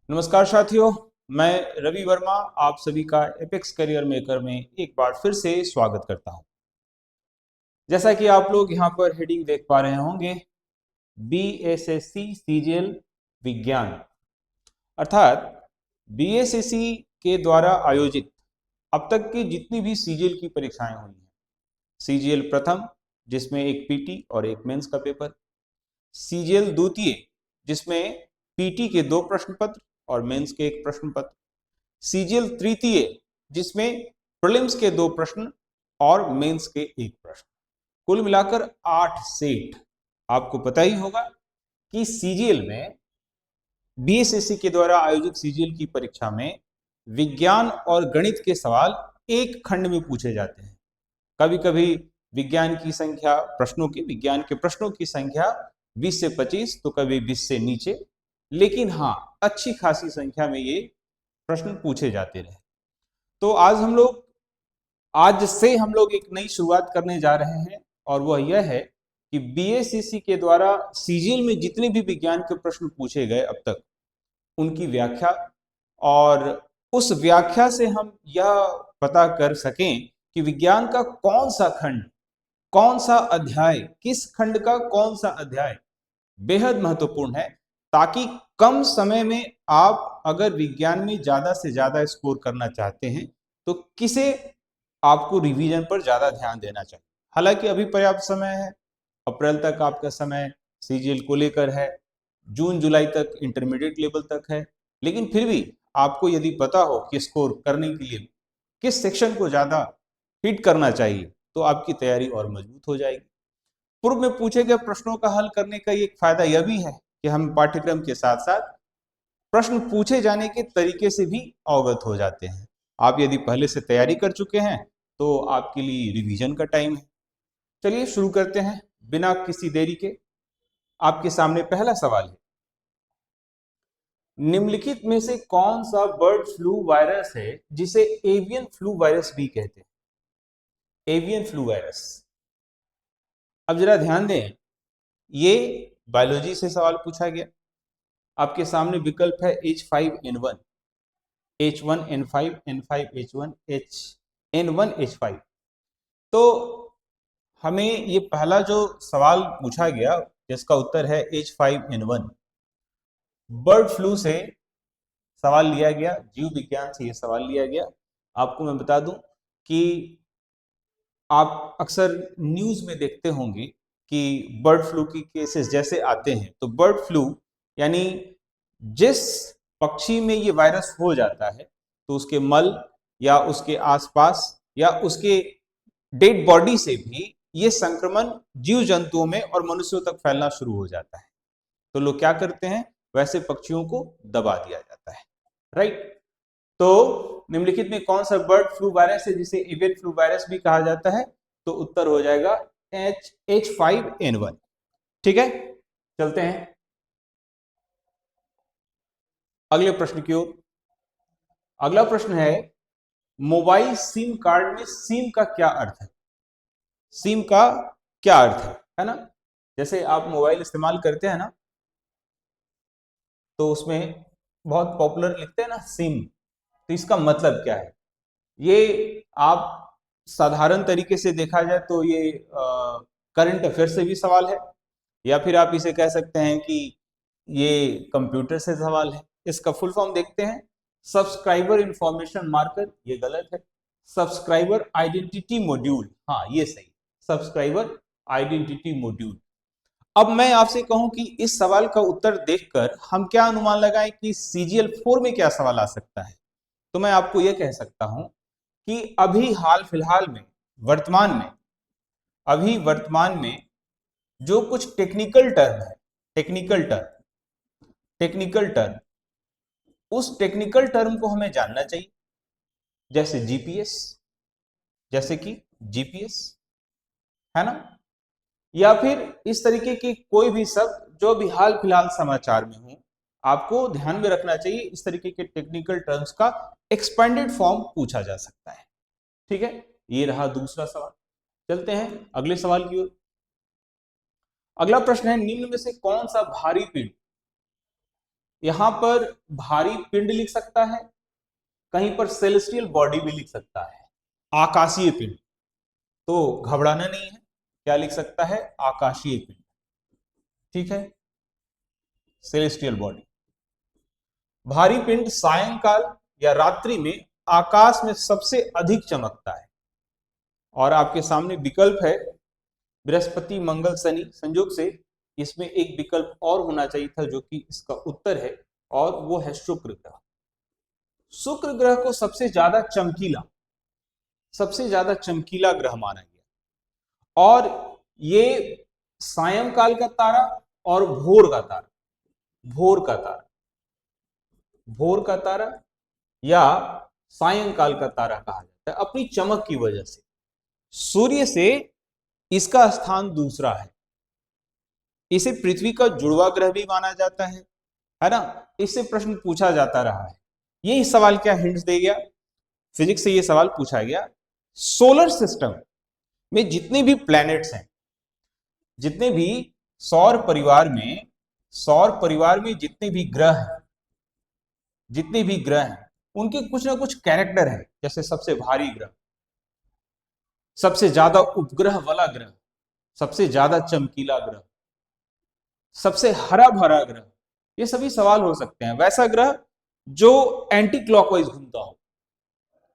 नमस्कार साथियों, मैं रवि वर्मा आप सभी का एपेक्स करियर मेकर में एक बार फिर से स्वागत करता हूं। जैसा कि आप लोग यहां पर हेडिंग देख पा रहे होंगे, बीएसएससी सीजीएल विज्ञान अर्थात बीएसएससी के द्वारा आयोजित अब तक की जितनी भी सीजीएल की परीक्षाएं हुई हैं, सीजीएल प्रथम जिसमें एक पीटी और एक मेंस का पेपर, सीजीएल द्वितीय जिसमें पीटी के 2 प्रश्न पत्र और मेंस के 1 प्रश्न पत्र, सीजीएल तृतीय जिसमें प्रीलिम्स के 2 प्रश्न और मेंस के 1 प्रश्न, कुल मिलाकर 8 सेट। आपको पता ही होगा कि सीजीएल में बीएसएससी के द्वारा आयोजित सीजीएल की परीक्षा में विज्ञान और गणित के सवाल एक खंड में पूछे जाते हैं। कभी कभी विज्ञान के प्रश्नों की संख्या 20 से 25 तो कभी 20 से नीचे, लेकिन हाँ, अच्छी खासी संख्या में ये प्रश्न पूछे जाते रहे। तो आज से हम लोग एक नई शुरुआत करने जा रहे हैं और वह यह है कि बीएसएससी के द्वारा सीजीएल में जितने भी विज्ञान के प्रश्न पूछे गए अब तक, उनकी व्याख्या, और उस व्याख्या से हम यह पता कर सकें कि विज्ञान का कौन सा खंड, कौन सा अध्याय, किस खंड का कौन सा अध्याय बेहद महत्वपूर्ण है, ताकि कम समय में आप अगर विज्ञान में ज्यादा से ज्यादा स्कोर करना चाहते हैं तो किसे आपको रिवीजन पर ज्यादा ध्यान देना चाहिए। हालांकि अभी पर्याप्त समय है, अप्रैल तक आपका समय सीजीएल को लेकर है, जून जुलाई तक इंटरमीडिएट लेवल तक है, लेकिन फिर भी आपको यदि पता हो कि स्कोर करने के लिए किस सेक्शन को ज्यादा हिट करना चाहिए तो आपकी तैयारी और मजबूत हो जाएगी। पूर्व में पूछे गए प्रश्नों का हल करने का एक फायदा यह भी है कि हम पाठ्यक्रम के साथ साथ प्रश्न पूछे जाने के तरीके से भी अवगत हो जाते हैं। आप यदि पहले से तैयारी कर चुके हैं तो आपके लिए रिवीजन का टाइम है। चलिए शुरू करते हैं बिना किसी देरी के। आपके सामने पहला सवाल है, निम्नलिखित में से कौन सा बर्ड फ्लू वायरस है जिसे एवियन फ्लू वायरस भी कहते हैं? Avian flu virus. अब जरा ध्यान दें, ये बायोलॉजी से सवाल पूछा गया। आपके सामने विकल्प है H5N1, H1N5, N5H1, N1H5। तो हमें ये पहला जो सवाल पूछा गया जिसका उत्तर है H5N1, बर्ड फ्लू से सवाल लिया गया, जीव विज्ञान से ये सवाल लिया गया। आपको मैं बता दूं कि आप अक्सर न्यूज में देखते होंगे कि बर्ड फ्लू की केसेस जैसे आते हैं तो बर्ड फ्लू यानी जिस पक्षी में ये वायरस हो जाता है तो उसके मल या उसके आसपास या उसके डेड बॉडी से भी ये संक्रमण जीव जंतुओं में और मनुष्यों तक फैलना शुरू हो जाता है। तो लोग क्या करते हैं, वैसे पक्षियों को दबा दिया जाता है, राइट। तो निम्नलिखित में कौन सा बर्ड फ्लू वायरस है जिसे एवियन फ्लू वायरस भी कहा जाता है? तो उत्तर हो जाएगा H5N1। ठीक है, चलते हैं अगले प्रश्न की ओर। अगला प्रश्न है, मोबाइल सिम कार्ड में सिम का क्या अर्थ है? सिम का क्या अर्थ है ना? जैसे आप मोबाइल इस्तेमाल करते हैं ना, तो उसमें बहुत पॉपुलर लिखते हैं ना सिम, तो इसका मतलब क्या है? ये आप साधारण तरीके से देखा जाए तो ये करंट अफेयर से भी सवाल है, या फिर आप इसे कह सकते हैं कि ये कंप्यूटर से सवाल है। इसका फुल फॉर्म देखते हैं, सब्सक्राइबर इंफॉर्मेशन मार्कर, ये गलत है। सब्सक्राइबर आइडेंटिटी मॉड्यूल, हाँ ये सही, सब्सक्राइबर आइडेंटिटी मॉड्यूल। अब मैं आपसे कहूं कि इस सवाल का उत्तर देखकर हम क्या अनुमान लगाएं कि सीजीएल 4 में क्या सवाल आ सकता है? तो मैं आपको यह कह सकता हूं कि अभी हाल फिलहाल में, वर्तमान में जो कुछ टेक्निकल टर्म है, टेक्निकल टर्म, उस टेक्निकल टर्म को हमें जानना चाहिए, जैसे जीपीएस, है ना, या फिर इस तरीके की कोई भी शब्द जो भी हाल फिलहाल समाचार में हो, आपको ध्यान में रखना चाहिए। इस तरीके के टेक्निकल टर्म्स का एक्सपेंडेड फॉर्म पूछा जा सकता है। ठीक है, ये रहा दूसरा सवाल। चलते हैं अगले सवाल की ओर। अगला प्रश्न है, निम्न में से कौन सा भारी पिंड यहां पर भारी पिंड लिख सकता है, कहीं पर सेलेस्टियल बॉडी भी लिख सकता है, आकाशीय पिंड। तो घबराना नहीं है, क्या लिख सकता है? आकाशीय पिंड। ठीक है, सेलेस्टियल बॉडी। भारी पिंड सायंकाल या रात्रि में आकाश में सबसे अधिक चमकता है। और आपके सामने विकल्प है बृहस्पति, मंगल, शनि। संयोग से इसमें एक विकल्प और होना चाहिए था जो कि इसका उत्तर है, और वो है शुक्र ग्रह। शुक्र ग्रह को सबसे ज्यादा चमकीला ग्रह माना गया। और ये सायंकाल का तारा और भोर का तारा या सायंकाल का तारा कहा जाता है अपनी चमक की वजह से। सूर्य से इसका स्थान दूसरा है। इसे पृथ्वी का जुड़वा ग्रह भी माना जाता है ना। इससे प्रश्न पूछा जाता रहा है। ये सवाल क्या हिंट्स दे गया? फिजिक्स से ये सवाल पूछा गया, सोलर सिस्टम में जितने भी प्लैनेट्स हैं, जितने भी सौर परिवार में जितने भी ग्रह हैं, उनके कुछ ना कुछ कैरेक्टर है। जैसे सबसे भारी ग्रह, सबसे ज्यादा उपग्रह वाला ग्रह, सबसे ज्यादा चमकीला ग्रह, सबसे हरा भरा ग्रह, ये सभी सवाल हो सकते हैं। वैसा ग्रह जो एंटी क्लॉकवाइज घूमता हो,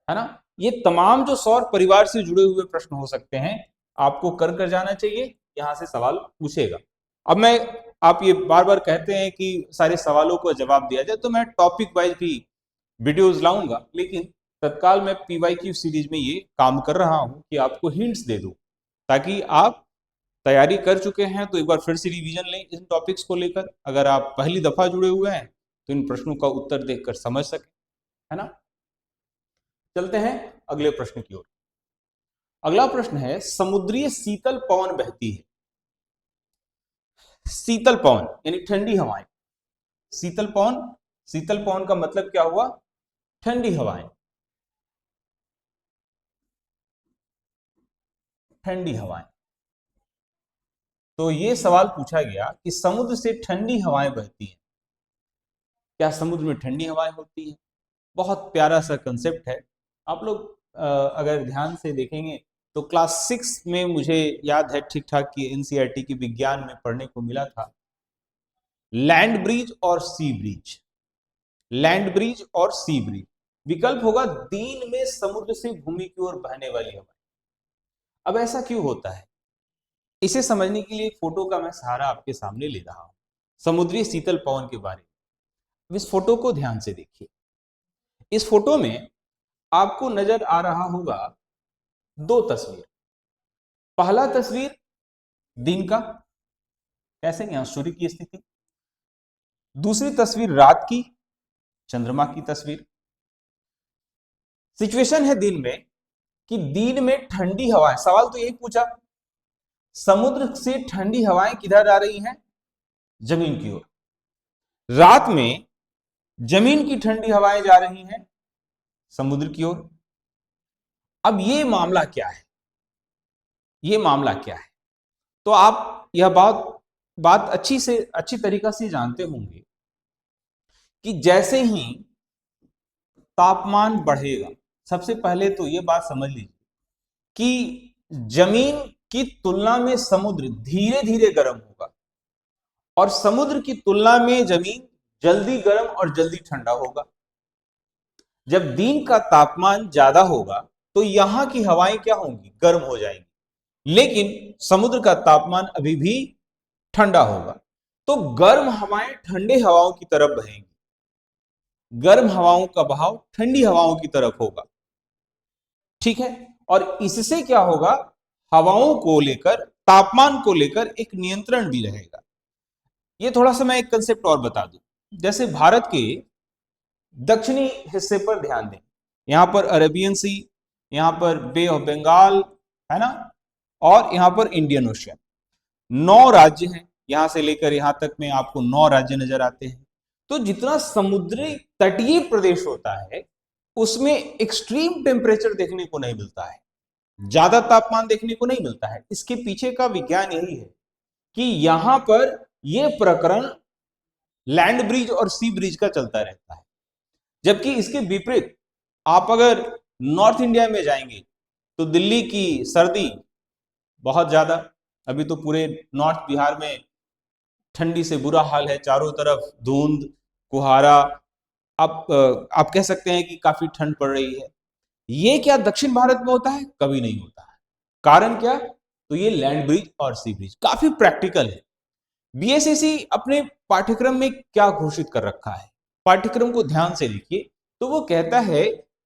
है ना। ये तमाम जो सौर परिवार से जुड़े हुए प्रश्न हो सकते हैं, आपको कर जाना चाहिए, यहां से सवाल पूछेगा। अब आप ये बार बार कहते हैं कि सारे सवालों को जवाब दिया जाए, तो मैं टॉपिक वाइज भी वीडियोस लाऊंगा, लेकिन तत्काल मैं पीवाईक्यू सीरीज में ये काम कर रहा हूं कि आपको हिंट्स दे दूं, ताकि आप तैयारी कर चुके हैं तो एक बार फिर से रिवीजन लें इन टॉपिक्स को लेकर। अगर आप पहली दफा जुड़े हुए हैं तो इन प्रश्नों का उत्तर देखकर समझ सकें, है ना। चलते हैं अगले प्रश्न की ओर। अगला प्रश्न है, समुद्रीय शीतल पवन बहती है। शीतल पवन यानी ठंडी हवाएं। शीतल पवन का मतलब क्या हुआ? ठंडी हवाएं। तो ये सवाल पूछा गया कि समुद्र से ठंडी हवाएं बहती हैं, क्या समुद्र में ठंडी हवाएं होती हैं? बहुत प्यारा सा कंसेप्ट है। आप लोग अगर ध्यान से देखेंगे तो क्लास 6 में मुझे याद है ठीक ठाक कि एनसीईआरटी की विज्ञान में पढ़ने को मिला था, लैंड ब्रिज और सी ब्रिज। विकल्प होगा दिन में समुद्र से भूमि की ओर बहने वाली हवा। अब ऐसा क्यों होता है, इसे समझने के लिए फोटो का मैं सहारा आपके सामने ले रहा हूं, समुद्री शीतल पवन के बारे में। इस फोटो को ध्यान से देखिए। इस फोटो में आपको नजर आ रहा होगा दो तस्वीर। पहला तस्वीर दिन का, कैसे यहां सूर्य की स्थिति। दूसरी तस्वीर रात की, चंद्रमा की तस्वीर। सिचुएशन है दिन में, कि दिन में ठंडी हवाएं, सवाल तो यही पूछा, समुद्र से ठंडी हवाएं किधर आ रही हैं? जमीन की ओर। रात में जमीन की ठंडी हवाएं जा रही हैं समुद्र की ओर। अब ये मामला क्या है? तो आप यह बात अच्छी तरीका से जानते होंगे कि जैसे ही तापमान बढ़ेगा, सबसे पहले तो यह बात समझ लीजिए कि जमीन की तुलना में समुद्र धीरे धीरे गर्म होगा, और समुद्र की तुलना में जमीन जल्दी गर्म और जल्दी ठंडा होगा। जब दिन का तापमान ज्यादा होगा तो यहां की हवाएं क्या होंगी? गर्म हो जाएंगी, लेकिन समुद्र का तापमान अभी भी ठंडा होगा। तो गर्म हवाएं ठंडे हवाओं की तरफ बहेंगी, गर्म हवाओं का बहाव ठंडी हवाओं की तरफ होगा, ठीक है। और इससे क्या होगा? हवाओं को लेकर, तापमान को लेकर एक नियंत्रण भी रहेगा। ये थोड़ा सा मैं एक कंसेप्ट और बता दूं। जैसे भारत के दक्षिणी हिस्से पर ध्यान दें, यहां पर अरेबियन सी, यहां पर बे ऑफ बंगाल, है ना, और यहां पर इंडियन ओशियन। 9 राज्य हैं, यहां से लेकर यहां तक में आपको 9 राज्य नजर आते हैं। तो जितना समुद्री तटीय प्रदेश होता है उसमें एक्सट्रीम टेम्परेचर देखने को नहीं मिलता है, ज्यादा तापमान देखने को नहीं मिलता है। इसके पीछे का विज्ञान यही है कि यहां पर यह प्रकरण लैंड ब्रिज और सी ब्रिज का चलता रहता है। जबकि इसके विपरीत आप अगर नॉर्थ इंडिया में जाएंगे तो दिल्ली की सर्दी बहुत ज्यादा, अभी तो पूरे नॉर्थ बिहार में ठंडी से बुरा हाल है, चारों तरफ धुंध कुहारा। आप कह सकते हैं कि काफी ठंड पड़ रही है। ये क्या दक्षिण भारत में होता है? कभी नहीं होता है। कारण क्या? तो ये लैंड ब्रिज और सी ब्रिज काफी प्रैक्टिकल है। बीएसएससी अपने पाठ्यक्रम में क्या घोषित कर रखा है, पाठ्यक्रम को ध्यान से लिखिए। तो वो कहता है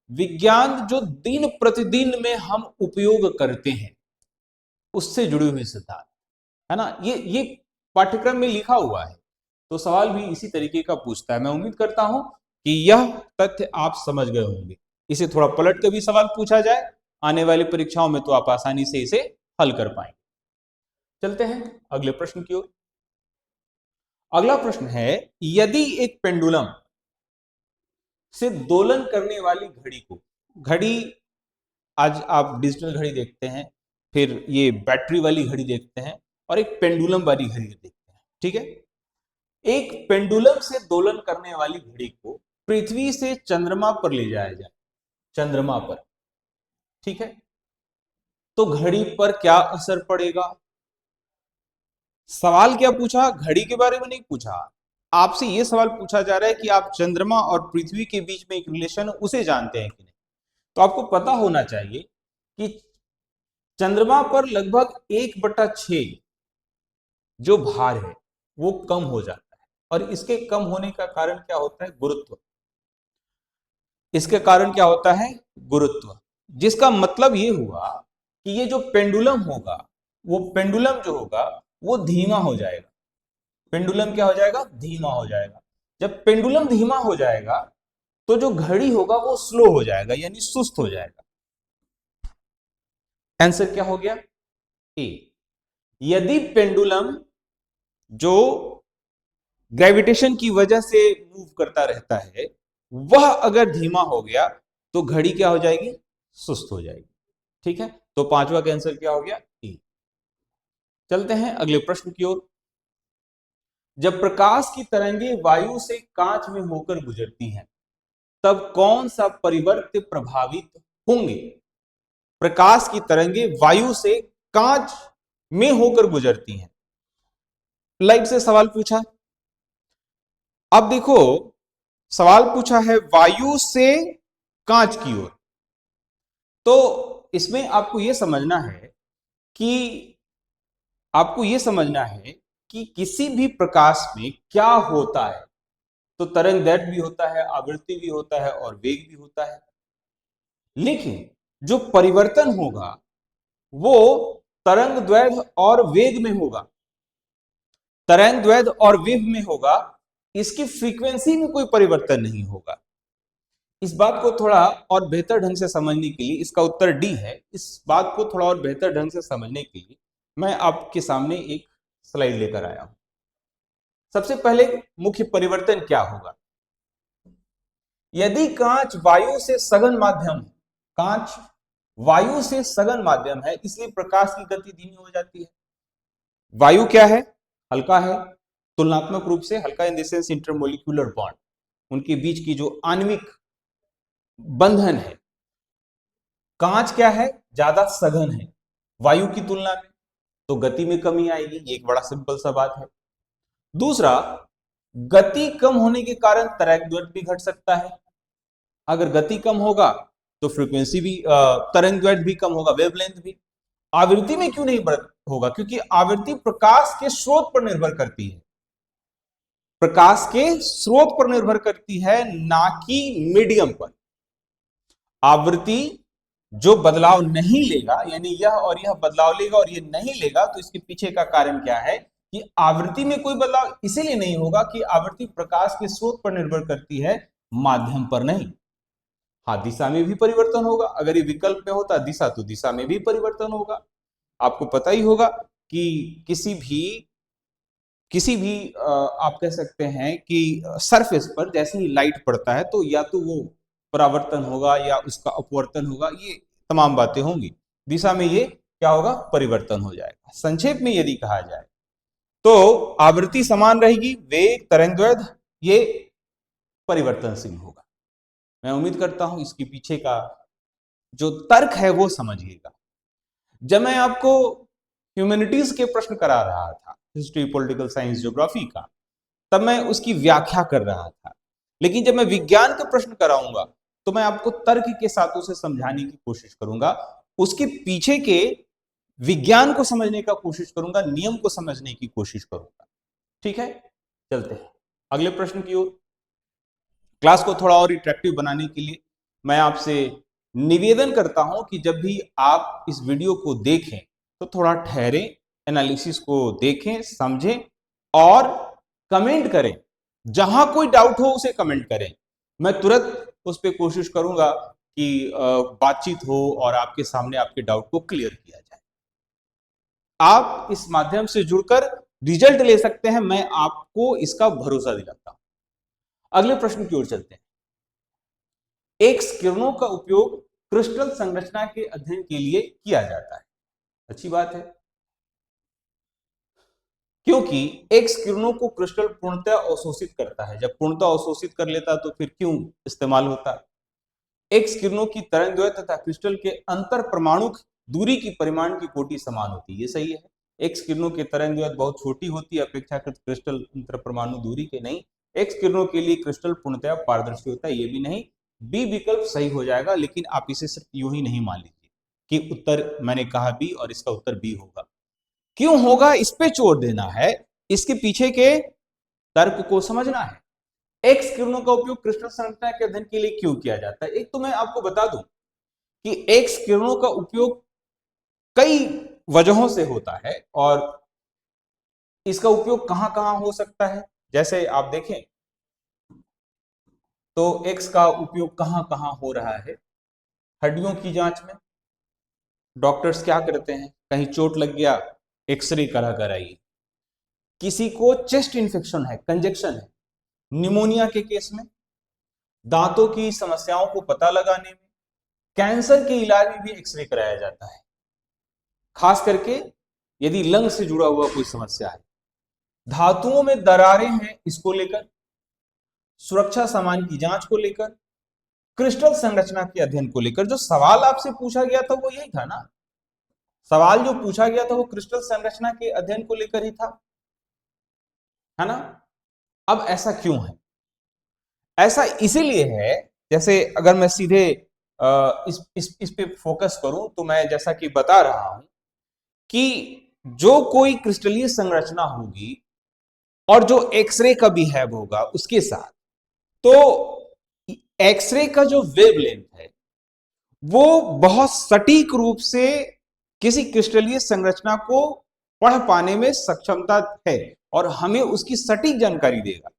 विज्ञान जो दिन प्रतिदिन में हम उपयोग करते हैं उससे जुड़े हुए सिद्धांत, है ना, ये पाठ्यक्रम में लिखा हुआ है। तो सवाल भी इसी तरीके का पूछता है। मैं उम्मीद करता हूं कि यह तथ्य आप समझ गए होंगे। इसे थोड़ा पलट कर भी सवाल पूछा जाए आने वाली परीक्षाओं में तो आप आसानी से इसे हल कर पाएंगे। चलते हैं अगले प्रश्न की ओर। अगला प्रश्न है, यदि एक पेंडुलम से दोलन करने वाली घड़ी को, घड़ी आज आप डिजिटल घड़ी देखते हैं, फिर ये बैटरी वाली घड़ी देखते हैं, और एक पेंडुलम वाली घड़ी देखते हैं, ठीक है। एक पेंडुलम से दोलन करने वाली घड़ी को पृथ्वी से चंद्रमा पर ले जाया जाए, चंद्रमा पर, ठीक है, तो घड़ी पर क्या असर पड़ेगा? सवाल क्या पूछा? घड़ी के बारे में नहीं पूछा, आपसे यह सवाल पूछा जा रहा है कि आप चंद्रमा और पृथ्वी के बीच में एक रिलेशन उसे जानते हैं कि नहीं। तो आपको पता होना चाहिए कि चंद्रमा पर लगभग 1/6 जो भार है वो कम हो जाता है। और इसके कम होने का कारण क्या होता है? गुरुत्व। इसके कारण क्या होता है? गुरुत्व। जिसका मतलब ये हुआ कि ये जो पेंडुलम होगा, वो पेंडुलम जो होगा वो धीमा हो जाएगा। पेंडुलम क्या हो जाएगा? धीमा हो जाएगा। जब पेंडुलम धीमा हो जाएगा तो जो घड़ी होगा वो स्लो हो जाएगा, यानी सुस्त हो जाएगा। आंसर क्या हो गया? ए। यदि पेंडुलम जो ग्रेविटेशन की वजह से मूव करता रहता है वह अगर धीमा हो गया तो घड़ी क्या हो जाएगी? सुस्त हो जाएगी, ठीक है। तो पांचवा का आंसर क्या हो गया? ए। चलते हैं अगले प्रश्न की ओर। जब प्रकाश की तरंगें वायु से कांच में होकर गुजरती हैं तब कौन सा परिवर्त प्रभावित होंगे? प्रकाश की तरंगें वायु से कांच में होकर गुजरती हैं, लाइट से सवाल पूछा। अब देखो, सवाल पूछा है वायु से कांच की ओर, तो इसमें आपको यह समझना है कि किसी भी प्रकाश में क्या होता है। तो तरंग दैर्ध्य भी होता है, आवृत्ति भी होता है और वेग भी होता है। लेकिन जो परिवर्तन होगा वो तरंग दैर्ध्य और वेग में होगा। तरंग दैर्ध्य और वेग में होगा, इसकी फ्रीक्वेंसी में कोई परिवर्तन नहीं होगा। इस बात को थोड़ा और बेहतर ढंग से समझने के लिए, इसका उत्तर डी है। इस बात को थोड़ा और बेहतर ढंग से समझने के लिए मैं आपके सामने एक स्लाइड लेकर आया हूं। सबसे पहले मुख्य परिवर्तन क्या होगा? यदि कांच वायु से सघन माध्यम, कांच वायु से सघन माध्यम है, इसलिए प्रकाश की गति धीमी हो जाती है। वायु क्या है? हल्का है, तुलनात्मक रूप से हल्का in the sense intermolecular bond, उनके बीच की जो आणविक बंधन है। कांच क्या है? ज्यादा सघन है वायु की तुलना में, तो गति में कमी आएगी। ये एक बड़ा सिंपल सा बात है। दूसरा, गति कम होने के कारण तरंगदैर्ध्य भी घट सकता है। अगर गति कम होगा तो फ्रीक्वेंसी भी, तरंगदैर्ध्य भी कम होगा, वेवलेंथ भी। आवृत्ति में क्यों नहीं बढ़ होगा? क्योंकि आवृत्ति प्रकाश के स्रोत पर निर्भर करती है, प्रकाश के स्रोत पर निर्भर करती है, ना कि मीडियम पर। आवृत्ति जो बदलाव नहीं लेगा, यानी यह और यह बदलाव लेगा और यह नहीं लेगा, तो इसके पीछे का कारण क्या है कि आवृत्ति में कोई बदलाव इसीलिए नहीं होगा कि आवृत्ति प्रकाश के स्रोत पर निर्भर करती है, माध्यम पर नहीं। हाँ, दिशा में भी परिवर्तन होगा। अगर ये विकल्प में होता दिशा, तो दिशा में भी परिवर्तन होगा। आपको पता ही होगा कि किसी भी आप कह सकते हैं कि सरफेस पर जैसे ही लाइट पड़ता है तो या तो वो परावर्तन होगा या उसका अपवर्तन होगा, ये तमाम बातें होंगी। दिशा में ये क्या होगा? परिवर्तन हो जाएगा। संक्षेप में यदि कहा जाए तो आवृत्ति समान रहेगी, वेग, तरंगदैर्घ्य ये परिवर्तनशील होगा। मैं उम्मीद करता हूं इसके पीछे का जो तर्क है वो समझिएगा। जब मैं आपको ह्यूमैनिटीज के प्रश्न करा रहा था, हिस्ट्री, पॉलिटिकल साइंस, ज्योग्राफी का, तब मैं उसकी व्याख्या कर रहा था। लेकिन जब मैं विज्ञान के प्रश्न कराऊंगा तो मैं आपको तर्क के साथ उसे समझाने की कोशिश करूंगा, उसके पीछे के विज्ञान को समझने का कोशिश करूंगा, नियम को समझने की कोशिश करूंगा। ठीक है, चलते हैं अगले प्रश्न की ओर। क्लास को थोड़ा और इंटरेक्टिव बनाने के लिए मैं आपसे निवेदन करता हूं कि जब भी आप इस वीडियो को देखें तो थोड़ा ठहरें, एनालिसिस को देखें, समझें और कमेंट करें। जहां कोई डाउट हो उसे कमेंट करें, मैं तुरंत उस पर कोशिश करूंगा कि बातचीत हो और आपके सामने आपके डाउट को क्लियर किया जाए। आप इस माध्यम से जुड़कर रिजल्ट ले सकते हैं, मैं आपको इसका भरोसा दिलाता हूं। अगले प्रश्न की ओर चलते हैं। एक्स किरणों का उपयोग क्रिस्टल संरचना के अध्ययन के लिए किया जाता है। अच्छी बात है, क्योंकि एक्स किरणों को क्रिस्टल पूर्णतः अवशोषित करता है। जब पूर्णतः अवशोषित कर लेता तो फिर क्यों इस्तेमाल होता। एक्स किरणों की तरंगदैर्घ्य तथा क्रिस्टल के अंतर परमाणु दूरी की परिमाण की कोटि समान होती है। ये सही है, एक्स किरणों की तरंगदैर्घ्य बहुत छोटी होती है अपेक्षाकृत क्रिस्टल अंतर परमाणु दूरी के नहीं। एक्स किरणों के लिए क्रिस्टल पूर्णतः पारदर्शी होता है, ये भी नहीं। बी विकल्प सही हो जाएगा, लेकिन आप इसे सिर्फ यूं ही नहीं मान लीजिए कि उत्तर मैंने कहा बी और इसका उत्तर बी होगा। क्यों होगा इस पे जोर देना है, इसके पीछे के तर्क को समझना है। एक्स किरणों का उपयोग क्रिस्टल संरचना के अध्ययन के लिए क्यों किया जाता है। एक तो मैं आपको बता दूं कि एक्स किरणों का उपयोग कई वजहों से होता है और इसका उपयोग कहां कहां हो सकता है। जैसे आप देखें तो एक्स का उपयोग कहां कहां हो रहा है। हड्डियों की जांच में डॉक्टर्स क्या करते हैं, कहीं चोट लग गया, एक्सरे करा कराइए। किसी को चेस्ट इंफेक्शन है, कंजेक्शन है, निमोनिया के केस में, दांतों की समस्याओं को पता लगाने में, कैंसर के इलाज में भी एक्सरे कराया जाता है। खास करके यदि लंग से जुड़ा हुआ कोई समस्या है, धातुओं में दरारें हैं इसको लेकर, सुरक्षा सामान की जांच को लेकर, क्रिस्टल संरचना के अध्ययन को लेकर। जो सवाल आपसे पूछा गया था वो यही था ना, सवाल जो पूछा गया था वो क्रिस्टल संरचना के अध्ययन को लेकर ही था, है ना। अब ऐसा क्यों है, ऐसा इसीलिए है, जैसे अगर मैं सीधे इस पे फोकस करूं तो मैं जैसा कि बता रहा हूं कि जो कोई क्रिस्टलीय संरचना होगी और जो एक्सरे का बिहेव होगा उसके साथ, तो एक्सरे का जो वेवलेंथ है वो बहुत सटीक रूप से किसी क्रिस्टलीय संरचना को पढ़ पाने में सक्षमता है और हमें उसकी सटीक जानकारी देगा।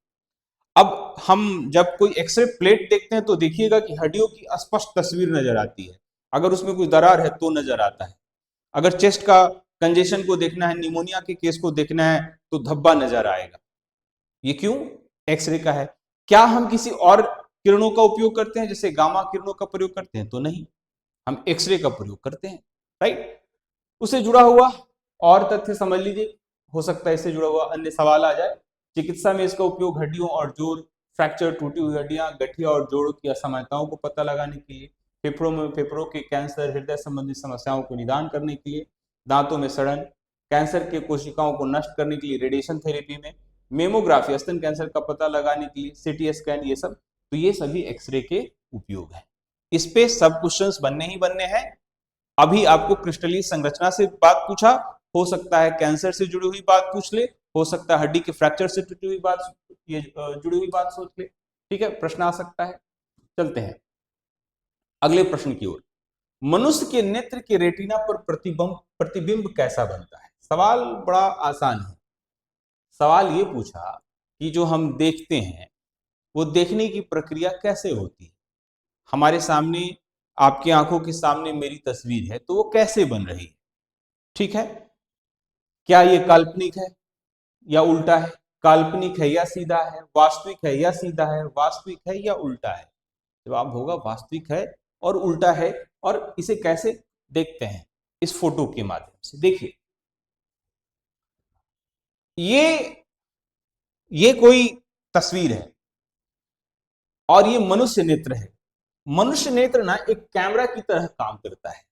अब हम जब कोई एक्सरे प्लेट देखते हैं तो देखिएगा कि हड्डियों की स्पष्ट तस्वीर नजर आती है, अगर उसमें कोई दरार है तो नजर आता है। अगर चेस्ट का कंजेशन को देखना है, निमोनिया के केस को देखना है तो धब्बा नजर आएगा। ये क्यों, एक्सरे का है। क्या हम किसी और किरणों का उपयोग करते हैं, जैसे गामा किरणों का प्रयोग करते हैं, तो नहीं, हम एक्सरे का प्रयोग करते हैं, राइट। उससे जुड़ा हुआ और तथ्य समझ लीजिए, हो सकता है इससे जुड़ा हुआ अन्य सवाल आ जाए। चिकित्सा में इसका उपयोग हड्डियों और जोड़, फ्रैक्चर, टूटी हुई हड्डियां, गठिया और जोड़ों की असमानताओं को पता लगाने के लिए, फेफड़ों के कैंसर, हृदय संबंधी समस्याओं को निदान करने के लिए, दांतों में सड़न, कैंसर के कोशिकाओं को नष्ट करने के लिए रेडिएशन थेरेपी में, मेमोग्राफी, स्तन कैंसर का पता लगाने के लिए, सीटी स्कैन, ये सब, तो ये सभी एक्सरे के उपयोग है। इस पे सब क्वेश्चंस बनने ही बनने हैं। अभी आपको क्रिस्टलीय संरचना से बात पूछा, हो सकता है कैंसर से जुड़ी हुई बात पूछ ले, हो सकता है हड्डी के फ्रैक्चर से जुड़ी हुई बात, ये जुड़ी हुई बात सोच ले। ठीक है, प्रश्न आ सकता है। चलते हैं अगले प्रश्न की ओर। मनुष्य के नेत्र के रेटिना पर प्रतिबिंब कैसा बनता है। सवाल बड़ा आसान है। सवाल ये पूछा कि जो हम देखते हैं वो देखने की प्रक्रिया कैसे होती है। हमारे सामने, आपकी आंखों के सामने मेरी तस्वीर है तो वो कैसे बन रही है। ठीक है, क्या ये काल्पनिक है या उल्टा है, काल्पनिक है या सीधा है, वास्तविक है या सीधा है, वास्तविक है या उल्टा है। जवाब होगा वास्तविक है और उल्टा है। और इसे कैसे देखते हैं, इस फोटो के माध्यम से देखिए। ये कोई तस्वीर है और ये मनुष्य नेत्र है। मनुष्य नेत्र ना एक कैमरा की तरह काम करता है।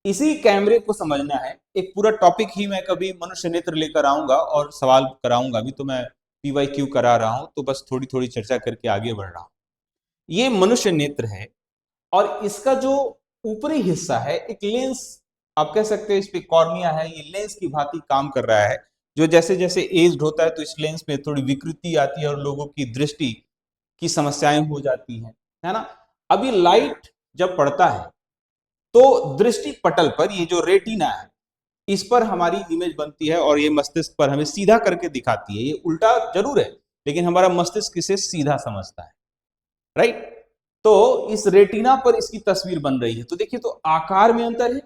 इसी कैमरे को समझना है। एक पूरा टॉपिक ही मैं कभी मनुष्य नेत्र लेकर आऊंगा और सवाल कराऊंगा। अभी तो मैं PYQ करा रहा हूं, तो बस थोड़ी थोड़ी चर्चा करके आगे बढ़ रहा हूं। ये मनुष्य नेत्र है और इसका जो ऊपरी हिस्सा है एक लेंस, आप कह सकते हैं इस पे कॉर्निया है, ये लेंस की भांति काम कर रहा है। जो जैसे जैसे एज्ड होता है तो इस लेंस में थोड़ी विकृति आती है और लोगों की दृष्टि की समस्याएं हो जाती हैं, है ना। अभी लाइट जब पड़ता है तो दृष्टि पटल पर ये जो रेटिना है इस पर हमारी इमेज बनती है और ये मस्तिष्क पर हमें सीधा करके दिखाती है। ये उल्टा जरूर है लेकिन हमारा मस्तिष्क इसे सीधा समझता है, राइट। तो इस रेटिना पर इसकी तस्वीर बन रही है। तो देखिए, तो आकार में अंतर है,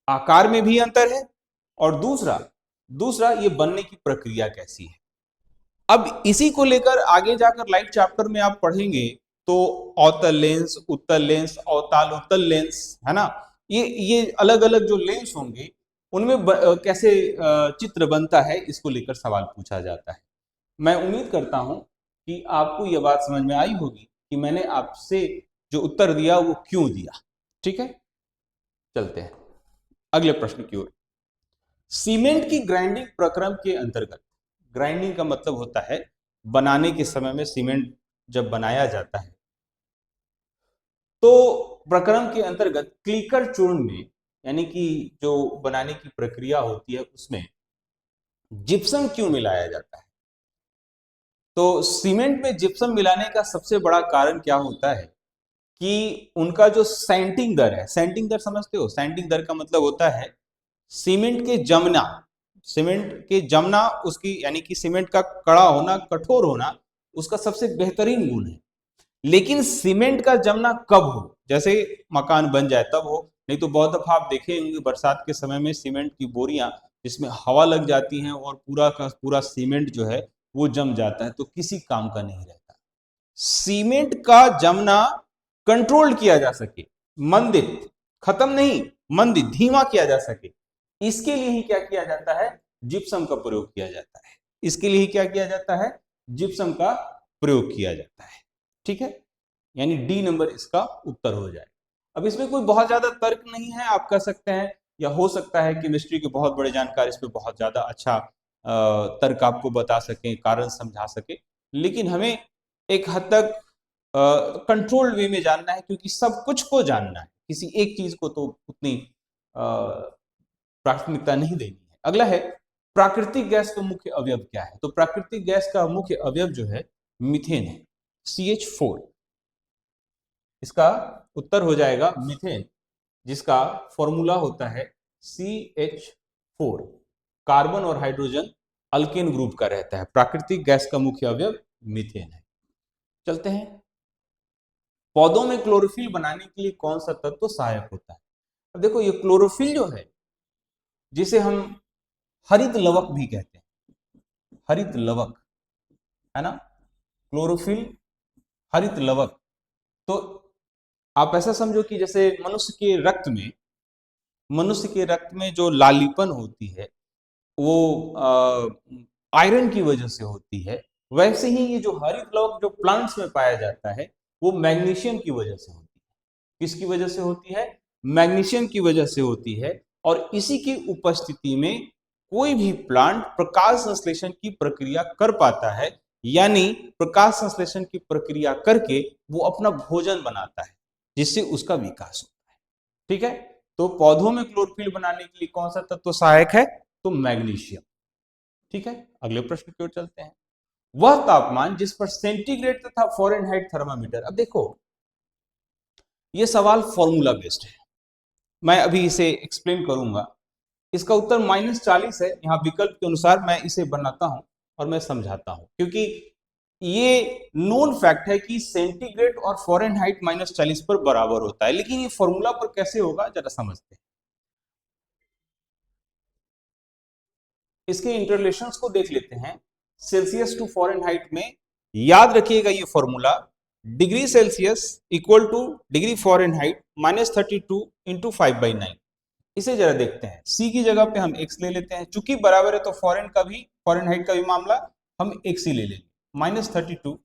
आकार में भी अंतर है, और दूसरा दूसरा ये बनने की प्रक्रिया कैसी है। अब इसी को लेकर आगे जाकर लाइट चैप्टर में आप पढ़ेंगे तो अवतल लेंस, उत्तल लेंस, अवताल उत्तल लेंस, है ना। ये अलग अलग जो लेंस होंगे उनमें कैसे चित्र बनता है, इसको लेकर सवाल पूछा जाता है। मैं उम्मीद करता हूं कि आपको यह बात समझ में आई होगी कि मैंने आपसे जो उत्तर दिया वो क्यों दिया। ठीक है, चलते हैं अगले प्रश्न की ओर। सीमेंट की ग्राइंडिंग प्रक्रम के अंतर्गत, ग्राइंडिंग का मतलब होता है बनाने के समय में सीमेंट जब बनाया जाता है तो प्रक्रम के अंतर्गत क्लिकर चूर्ण में, यानी कि जो बनाने की प्रक्रिया होती है उसमें जिप्सम क्यों मिलाया जाता है। तो सीमेंट में जिप्सम मिलाने का सबसे बड़ा कारण क्या होता है कि उनका जो सैंटिंग दर है, सैंटिंग दर समझते हो, सैंटिंग दर का मतलब होता है सीमेंट के जमना, सीमेंट के जमना उसकी, यानी कि सीमेंट का कड़ा होना, कठोर होना उसका सबसे बेहतरीन गुण है। लेकिन सीमेंट का जमना कब हो, जैसे मकान बन जाए तब हो, नहीं तो बहुत दफा आप देखे होंगे बरसात के समय में सीमेंट की बोरियां जिसमें हवा लग जाती हैं और पूरा का पूरा सीमेंट जो है वो जम जाता है, तो किसी काम का नहीं रहता। सीमेंट का जमना कंट्रोल किया जा सके, मंदित, खत्म नहीं, मंदित, धीमा किया जा सके, इसके लिए ही क्या किया जाता है, जिप्सम का प्रयोग किया जाता है। इसके लिए ही क्या किया जाता है, जिप्सम का प्रयोग किया जाता है। ठीक है, यानी डी नंबर इसका उत्तर हो जाए। अब इसमें कोई बहुत ज्यादा तर्क नहीं है, आप कह सकते हैं या हो सकता है केमिस्ट्री के बहुत बड़े जानकार इस पे बहुत ज्यादा अच्छा तर्क आपको बता सकें, कारण समझा सके, लेकिन हमें एक हद तक कंट्रोल्ड वे में जानना है, क्योंकि सब कुछ को जानना है, किसी एक चीज को तो उतनी प्राथमिकता नहीं देनी है। अगला है प्राकृतिक गैस का मुख्य अवयव क्या है। तो प्राकृतिक गैस का मुख्य अवयव जो है मीथेन है, CH4। इसका उत्तर हो जाएगा मीथेन, जिसका फॉर्मूला होता है CH4। कार्बन और हाइड्रोजन अल्केन ग्रुप का रहता है। प्राकृतिक गैस का मुख्य अवयव मीथेन है। चलते हैं, पौधों में क्लोरोफिल बनाने के लिए कौन सा तत्व सहायक होता है। अब देखो, ये क्लोरोफिल जो है जिसे हम हरित लवक भी कहते हैं, हरित लवक, है ना, क्लोरोफिल, हरित लवक। तो आप ऐसा समझो कि जैसे मनुष्य के रक्त में जो लालीपन होती है वो आयरन की वजह से होती है, वैसे ही ये जो हरित लवक जो प्लांट्स में पाया जाता है वो मैग्नीशियम की वजह से होती है। किसकी वजह से होती है, मैग्नीशियम की वजह से होती है। और इसी की उपस्थिति में कोई भी प्लांट प्रकाश संश्लेषण की प्रक्रिया कर पाता है, यानी प्रकाश संश्लेषण की प्रक्रिया करके वो अपना भोजन बनाता है, जिससे उसका विकास होता है। ठीक है, तो पौधों में क्लोरोफिल बनाने के लिए कौन सा तत्व सहायक है, तो मैग्नीशियम। ठीक है, अगले प्रश्न की ओर चलते हैं। वह तापमान जिस पर सेंटीग्रेड तथा फ़ारेनहाइट थर्मामीटर, अब देखो यह सवाल फॉर्मूला बेस्ड है, मैं अभी इसे एक्सप्लेन करूंगा। इसका उत्तर -40 है, यहां विकल्प के अनुसार मैं इसे बनाता हूं और मैं समझाता हूं, क्योंकि ये नोन फैक्ट है कि सेंटीग्रेड और फ़ारेनहाइट -40 पर बराबर होता है, लेकिन ये फॉर्मूला पर कैसे होगा जरा समझते हैं। इसके इंटरलेशंस को देख लेते हैं। सेल्सियस टू फ़ारेनहाइट में याद रखिएगा ये formula, degree Celsius equal two degree Fahrenheit -32 × 5/9। इसे जरा देखते हैं, सी की जगह पे हम एक्स ले लेते हैं, चूंकि बराबर है तो फॉरेन हाइट का भी मामला हम एक्स ही ले लेंगे, -32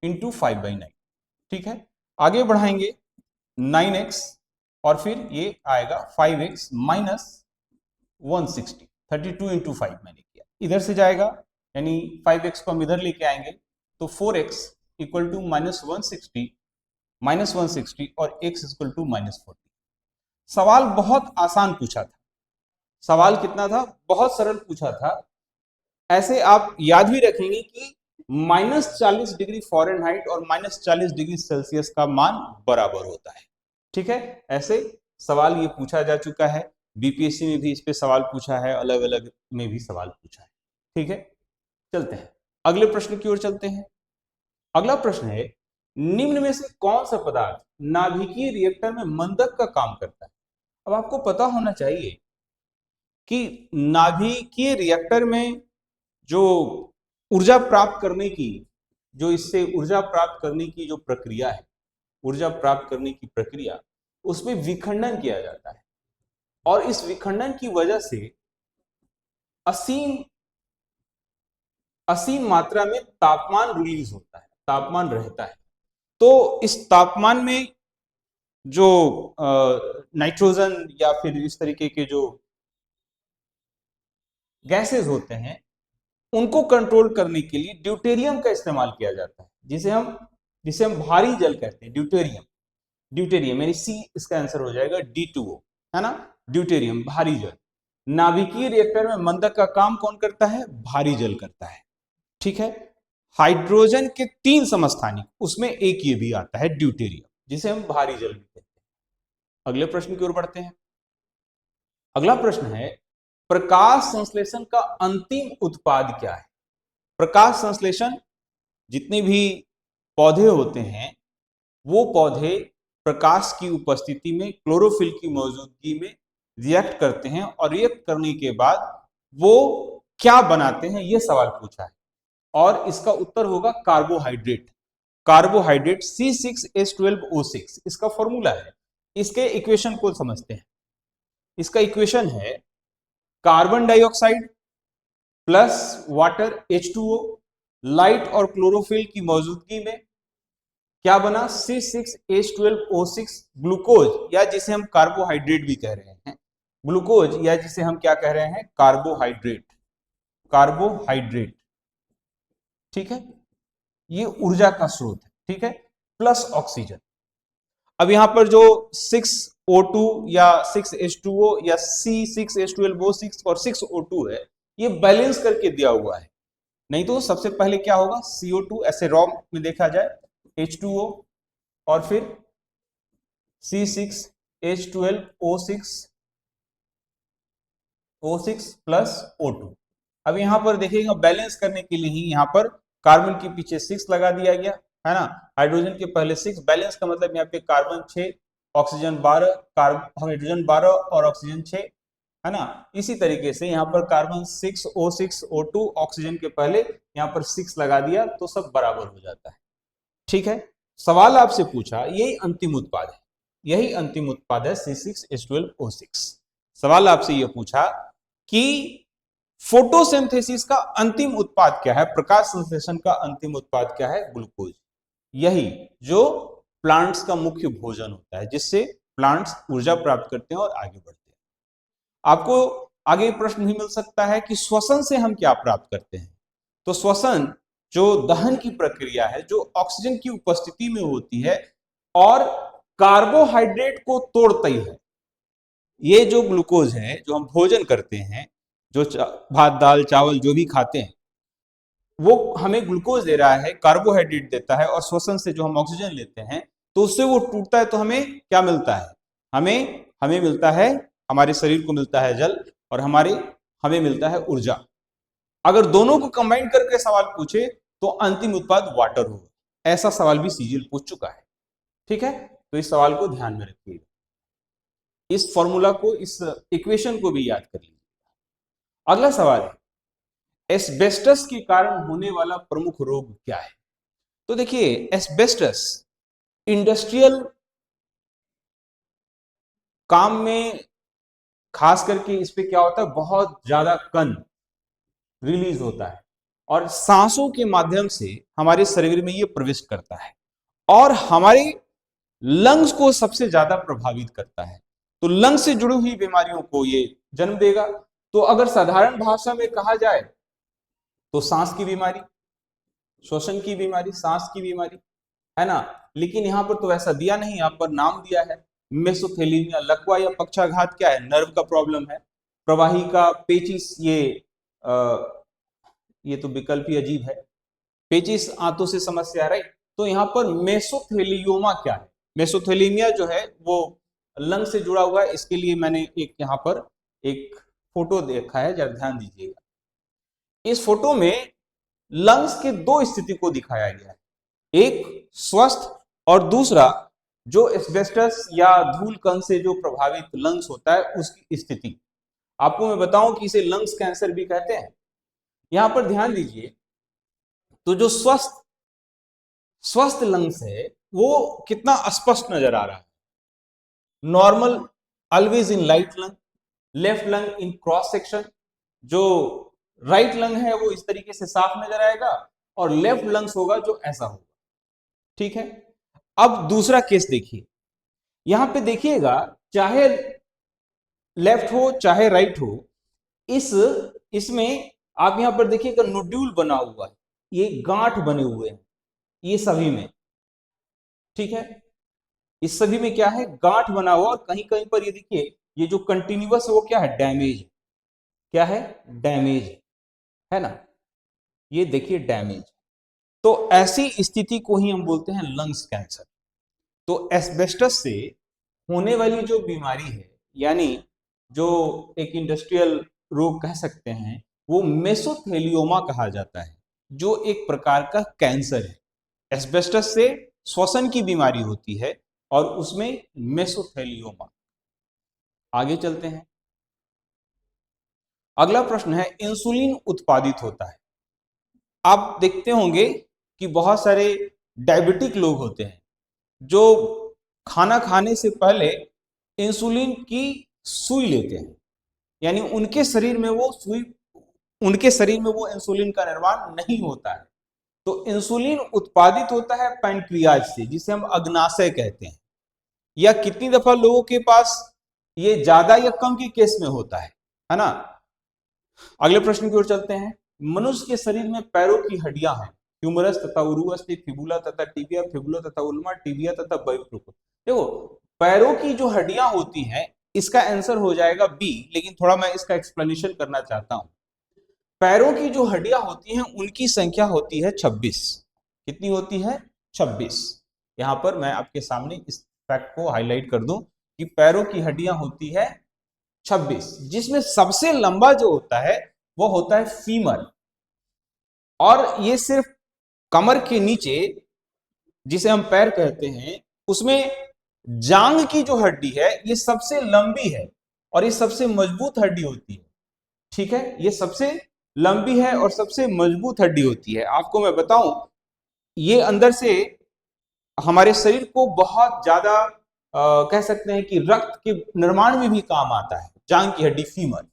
इंटू 5/9। ठीक है, आगे बढ़ाएंगे 9x और फिर ये आएगा 5x माइनस 160, 32 इंटू 5 मैंने किया, इधर से जाएगा यानी 5x को हम इधर लेके आएंगे तो 4x इक्वल टू -160 और x इक्वल टू -40। सवाल बहुत आसान पूछा था, सवाल कितना था, बहुत सरल पूछा था। ऐसे आप याद भी रखेंगे कि -40 डिग्री फॉरेनहाइट और -40 डिग्री सेल्सियस का मान बराबर होता है। ठीक है, ऐसे सवाल ये पूछा जा चुका है, बीपीएससी में भी इस पे सवाल पूछा है, अलग अलग में भी सवाल पूछा है। ठीक है, चलते हैं अगले प्रश्न की ओर चलते हैं। अगला प्रश्न है, निम्न में से कौन सा पदार्थ नाभिकीय रिएक्टर में मंदक का काम करता है। अब आपको पता होना चाहिए कि नाभिकीय रिएक्टर में जो ऊर्जा प्राप्त करने की, जो इससे ऊर्जा प्राप्त करने की जो प्रक्रिया है, ऊर्जा प्राप्त करने की प्रक्रिया, उसमें विखंडन किया जाता है और इस विखंडन की वजह से असीम मात्रा में तापमान रिलीज होता है, तापमान रहता है। तो इस तापमान में जो नाइट्रोजन या फिर इस तरीके के जो गैसेस होते हैं उनको कंट्रोल करने के लिए ड्यूटेरियम का इस्तेमाल किया जाता है, जिसे हम भारी जल कहते हैं, ड्यूटेरियम यानी सी इसका आंसर हो जाएगा D2O, है ना, ड्यूटेरियम भारी जल। नाभिकीय रिएक्टर में मंदक का काम कौन करता है, भारी जल करता है। ठीक है, हाइड्रोजन के 3 समस्थानिक, उसमें एक ये भी आता है ड्यूटेरियम, जिसे हम भारी जल भी कहते हैं। अगले प्रश्न की ओर बढ़ते हैं। अगला प्रश्न है, प्रकाश संश्लेषण का अंतिम उत्पाद क्या है। प्रकाश संश्लेषण, जितने भी पौधे होते हैं वो पौधे प्रकाश की उपस्थिति में क्लोरोफिल की मौजूदगी में रिएक्ट करते हैं और रिएक्ट करने के बाद वो क्या बनाते हैं, यह सवाल पूछा है और इसका उत्तर होगा कार्बोहाइड्रेट। कार्बोहाइड्रेट C6H12O6 इसका फॉर्मूला है। इसके इक्वेशन को समझते हैं। इसका इक्वेशन है carbon dioxide plus water H2O, light और क्लोरोफिल की मौजूदगी में क्या बना, C6H12O6 ग्लूकोज, या जिसे हम कार्बोहाइड्रेट भी कह रहे हैं, ग्लूकोज या जिसे हम क्या कह रहे हैं, कार्बोहाइड्रेट। ठीक है, ये ऊर्जा का स्रोत है। ठीक है, प्लस ऑक्सीजन। अब यहां पर जो 6O2 या 6H2O या C6H12O6 और 6O2 है, ये बैलेंस करके दिया हुआ है, नहीं तो सबसे पहले क्या होगा, CO2 ऐसे रॉ में देखा जाए, H2O और फिर C6H12O6 प्लस O2। अब यहां पर देखिएगा बैलेंस करने के लिए ही यहां पर कार्बन के पीछे 6 लगा दिया गया है ना, हाइड्रोजन के पहले 6, बैलेंस का मतलब यहाँ पे कार्बन 6 ऑक्सीजन 12, हाइड्रोजन 12 और ऑक्सीजन 6, है ना। इसी तरीके से यहाँ पर कार्बन 6O6O2 ऑक्सीजन के पहले यहाँ पर 6 लगा दिया तो सब बराबर हो जाता है। ठीक है, सवाल आपसे पूछा, यही अंतिम उत्पाद है, यही अंतिम उत्पाद है C6H12O6। सवाल आपसे यह पूछा कि फोटोसिंथेसिस का अंतिम उत्पाद क्या है, प्रकाश संश्लेषण का अंतिम उत्पाद क्या है, ग्लूकोज। यही जो प्लांट्स का मुख्य भोजन होता है, जिससे प्लांट्स ऊर्जा प्राप्त करते हैं और आगे बढ़ते हैं। आपको आगे प्रश्न भी मिल सकता है कि श्वसन से हम क्या प्राप्त करते हैं। तो श्वसन जो दहन की प्रक्रिया है, जो ऑक्सीजन की उपस्थिति में होती है और कार्बोहाइड्रेट को तोड़ती है। ये जो ग्लूकोज है, जो हम भोजन करते हैं, जो भात दाल चावल जो भी खाते हैं, वो हमें ग्लूकोज दे रहा है, कार्बोहाइड्रेट देता है, और श्वसन से जो हम ऑक्सीजन लेते हैं तो उससे वो टूटता है, तो हमें क्या मिलता है, हमें मिलता है, हमारे शरीर को मिलता है जल और हमें मिलता है ऊर्जा। अगर दोनों को कंबाइन करके सवाल पूछे तो अंतिम उत्पाद वाटर होगा। ऐसा सवाल भी सीजीएल पूछ चुका है। ठीक है, तो इस सवाल को ध्यान में रखिएगा, इस फॉर्मूला को, इस इक्वेशन को भी याद कर लीजिए। अगला सवाल है, एस्बेस्टस के कारण होने वाला प्रमुख रोग क्या है। तो देखिए, एस्बेस्टस इंडस्ट्रियल काम में खास करके इस पे क्या होता है, बहुत ज्यादा कण रिलीज होता है और सांसों के माध्यम से हमारे शरीर में ये प्रवेश करता है और हमारे लंग्स को सबसे ज्यादा प्रभावित करता है। तो लंग्स से जुड़ी हुई बीमारियों को ये जन्म देगा। तो अगर साधारण भाषा में कहा जाए तो सांस की बीमारी, श्वसन की बीमारी, सांस की बीमारी, है ना। लेकिन यहां पर तो ऐसा दिया नहीं, यहाँ पर नाम दिया है मेसोथेलीमिया। लकवा या पक्षाघात क्या है, नर्व का प्रॉब्लम है। प्रवाही का पेचिस, ये तो विकल्प ही अजीब है, पेचिस आंतों से समस्या, राइट। तो यहाँ पर मेसोथेलियोमा क्या है, मेसोथेलीमिया जो है वो लंग से जुड़ा हुआ है। इसके लिए मैंने एक यहाँ पर एक फोटो देखा है, जरा ध्यान दीजिएगा। इस फोटो में लंग्स के दो स्थिति को दिखाया गया है, एक स्वस्थ और दूसरा जो एस्बेस्टस या धूल कण से जो प्रभावित लंग्स होता है उसकी स्थिति। आपको मैं बताऊं कि इसे लंग्स कैंसर भी कहते हैं। यहां पर ध्यान दीजिए, तो जो स्वस्थ लंग्स है वो कितना स्पष्ट नजर आ रहा है। Normal always in right lung, left lung in cross section. जो राइट लंग है वो इस तरीके से साफ नजर आएगा और लेफ्ट लंग्स होगा जो ऐसा होगा, ठीक है। अब दूसरा केस देखिए, यहां पे देखिएगा, चाहे लेफ्ट हो चाहे राइट हो, इस इसमें आप यहां पर देखिएगा नोड्यूल बना हुआ है, ये गांठ बने हुए हैं, ये सभी में, ठीक है। इस सभी में क्या है, गांठ बना हुआ, और कहीं कहीं पर ये देखिए, ये जो कंटिन्यूअस है वो क्या है, डैमेज। क्या है, डैमेज, है ना। ये देखिए डैमेज। तो ऐसी स्थिति को ही हम बोलते हैं लंग्स कैंसर। तो एस्बेस्टस से होने वाली जो बीमारी है, यानी जो एक इंडस्ट्रियल रोग कह सकते हैं, वो मेसोथेलियोमा कहा जाता है, जो एक प्रकार का कैंसर है। एस्बेस्टस से श्वसन की बीमारी होती है और उसमें मेसोथेलियोमा। आगे चलते हैं। अगला प्रश्न है, इंसुलिन उत्पादित होता है। आप देखते होंगे कि बहुत सारे डायबिटिक लोग होते हैं जो खाना खाने से पहले इंसुलिन की सुई लेते हैं, यानी उनके शरीर में वो इंसुलिन का निर्माण नहीं होता है। तो इंसुलिन उत्पादित होता है पैनक्रियाज से, जिसे हम अग्नाशय कहते हैं। या कितनी दफा लोगों के पास ये ज्यादा या कम के केस में होता है ना। अगले प्रश्न की ओर चलते हैं। मनुष्य के शरीर में पैरों की हड्डियां हैं, ह्यूमरस तथा उरुअस्थि, फिबुला तथा टिबिया, फिबुला तथा उल्मा, टिबिया तथा बैफ्रुक। देखो, पैरों की जो हड्डियां होती हैं, इसका आंसर हो जाएगा बी, लेकिन थोड़ा मैं इसका एक्सप्लेनेशन करना चाहता हूं। पैरों की जो हड्डियां होती हैं उनकी संख्या होती है 26। कितनी होती है, 26। यहां पर मैं आपके सामने इस फैक्ट को हाईलाइट कर दूं कि पैरों की हड्डियां होती है 26, जिसमें सबसे लंबा जो होता है वो होता है फीमर। और ये सिर्फ कमर के नीचे, जिसे हम पैर कहते हैं, उसमें जांग की जो हड्डी है ये सबसे लंबी है और ये सबसे मजबूत हड्डी होती है, ठीक है। ये सबसे लंबी है और सबसे मजबूत हड्डी होती है। आपको मैं बताऊं, ये अंदर से हमारे शरीर को बहुत ज्यादा कह सकते हैं कि रक्त के निर्माण में भी काम आता है। जांग की हड्डी फीमर।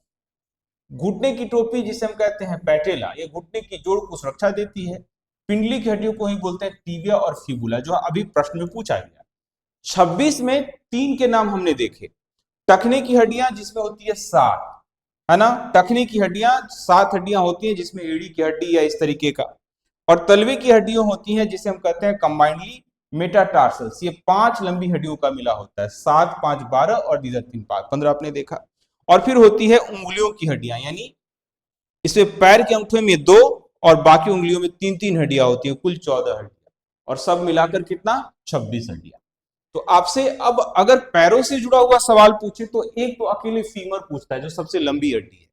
घुटने की टोपी जिसे हम कहते हैं पैटेला, ये घुटने की जोड़ को सुरक्षा देती है। पिंडली की हड्डियों को ही बोलते हैं टीबिया और फिबुला, जो अभी प्रश्न में पूछा गया। 26 में 3 के नाम हमने देखे। टखने की हड्डियां जिसमें होती है 7, है ना। टखने की हड्डियां 7 हड्डियां होती हैं, जिसमें एड़ी की हड्डी या इस तरीके का। और तलवे की हड्डियां होती हैं जिसे हम कहते हैं कंबाइंडली मेटाटार्सल्स। ये 5 लंबी हड्डियों का मिला होता है, 7 5 12 और इधर 3 5 15 आपने देखा। और फिर होती है उंगलियों की हड्डियां, यानी इसमें पैर के अंगूठे में 2 और बाकी उंगलियों में 3 हड्डियां होती हैं, कुल 14 हड्डियां। और सब मिलाकर कितना, 26 हड्डियां। तो आपसे अब अगर पैरों से जुड़ा हुआ सवाल पूछे तो एक तो अकेले फीमर पूछता है, जो सबसे लंबी हड्डी है,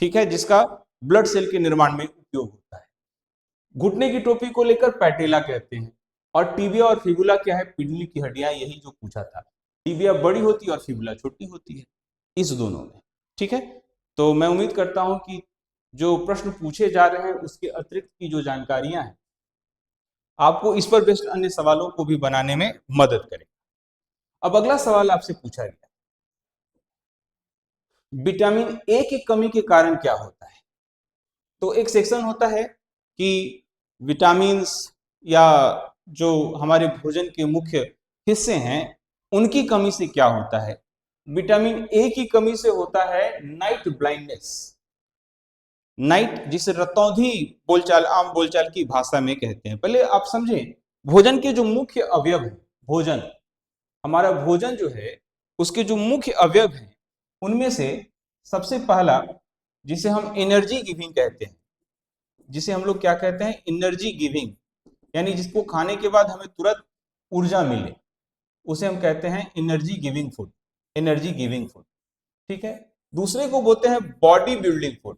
ठीक है, जिसका ब्लड सेल के निर्माण में उपयोग होता है। घुटने की टोपी को लेकर पैटेला कहते हैं। और टीबिया और फिबुला क्या है, पिंडली की हड्डियां, यही जो पूछा था। टीबिया बड़ी होती है और फिबुला छोटी होती है, इस दोनों में, ठीक है। तो मैं उम्मीद करता हूं कि जो प्रश्न पूछे जा रहे हैं उसके अतिरिक्त की जो जानकारियां हैं आपको इस पर बेस्ड अन्य सवालों को भी बनाने में मदद करें। अब अगला सवाल आपसे पूछा गया, विटामिन ए की कमी के कारण क्या होता है। तो एक सेक्शन होता है कि विटामिन्स या जो हमारे भोजन के मुख्य हिस्से हैं उनकी कमी से क्या होता है। विटामिन ए की कमी से होता है नाइट ब्लाइंडनेस। नाइट जिसे रतौंधी बोलचाल, आम बोलचाल की भाषा में कहते हैं। पहले आप समझें, भोजन के जो मुख्य अवयव है, भोजन, हमारा भोजन जो है उसके जो मुख्य अवयव हैं उनमें से सबसे पहला जिसे हम एनर्जी गिविंग कहते हैं, जिसे हम लोग क्या कहते हैं, एनर्जी गिविंग, यानी जिसको खाने के बाद हमें तुरंत ऊर्जा मिले, उसे हम कहते हैं energy giving food, energy giving food. ठीक है। दूसरे को बोलते हैं बॉडी बिल्डिंग फूड,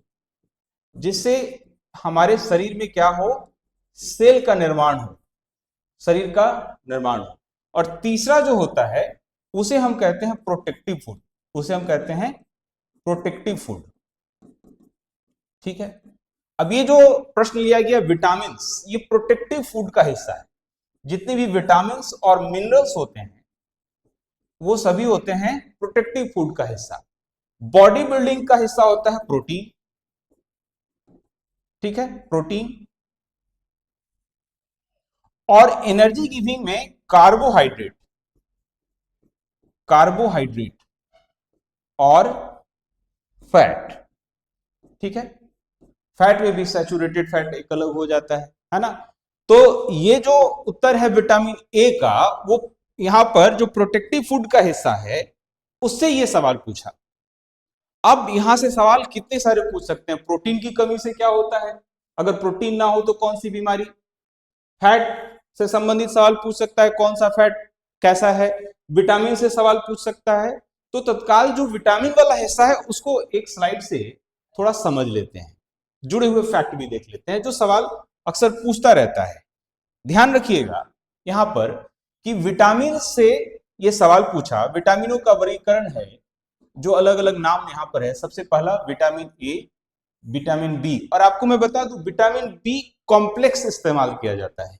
जिससे हमारे शरीर में क्या हो, सेल का निर्माण हो, शरीर का निर्माण हो। और तीसरा जो होता है उसे हम कहते हैं प्रोटेक्टिव फूड, उसे हम कहते हैं प्रोटेक्टिव फूड। ठीक है। अब ये जो प्रश्न लिया गया विटामिन्स, ये प्रोटेक्टिव फूड का हिस्सा है। जितने भी विटामिन्स और मिनरल्स होते हैं वो सभी होते हैं प्रोटेक्टिव फूड का हिस्सा। बॉडी बिल्डिंग का हिस्सा होता है प्रोटीन। ठीक है, प्रोटीन। और एनर्जी गिविंग में कार्बोहाइड्रेट, कार्बोहाइड्रेट और फैट। ठीक है, फैट में भी सैचुरेटेड फैट एक अलग हो जाता है ना। तो ये जो उत्तर है विटामिन ए का, वो यहां पर जो प्रोटेक्टिव फूड का हिस्सा है उससे ये सवाल पूछा। अब यहां से सवाल कितने सारे पूछ सकते हैं। प्रोटीन की कमी से क्या होता है, अगर प्रोटीन ना हो तो कौन सी बीमारी। फैट से संबंधित सवाल पूछ सकता है, कौन सा फैट कैसा है। विटामिन से सवाल पूछ सकता है। तो तत्काल जो विटामिन वाला हिस्सा है उसको एक स्लाइड से थोड़ा समझ लेते हैं, जुड़े हुए फैक्ट भी देख लेते हैं जो सवाल अक्सर पूछता रहता है। ध्यान रखिएगा यहां पर कि विटामिन से ये सवाल पूछा। विटामिनों का वर्गीकरण है, जो अलग अलग नाम यहां पर है। सबसे पहला विटामिन ए, विटामिन बी। और आपको मैं बता दूं, विटामिन बी कॉम्प्लेक्स इस्तेमाल किया जाता है,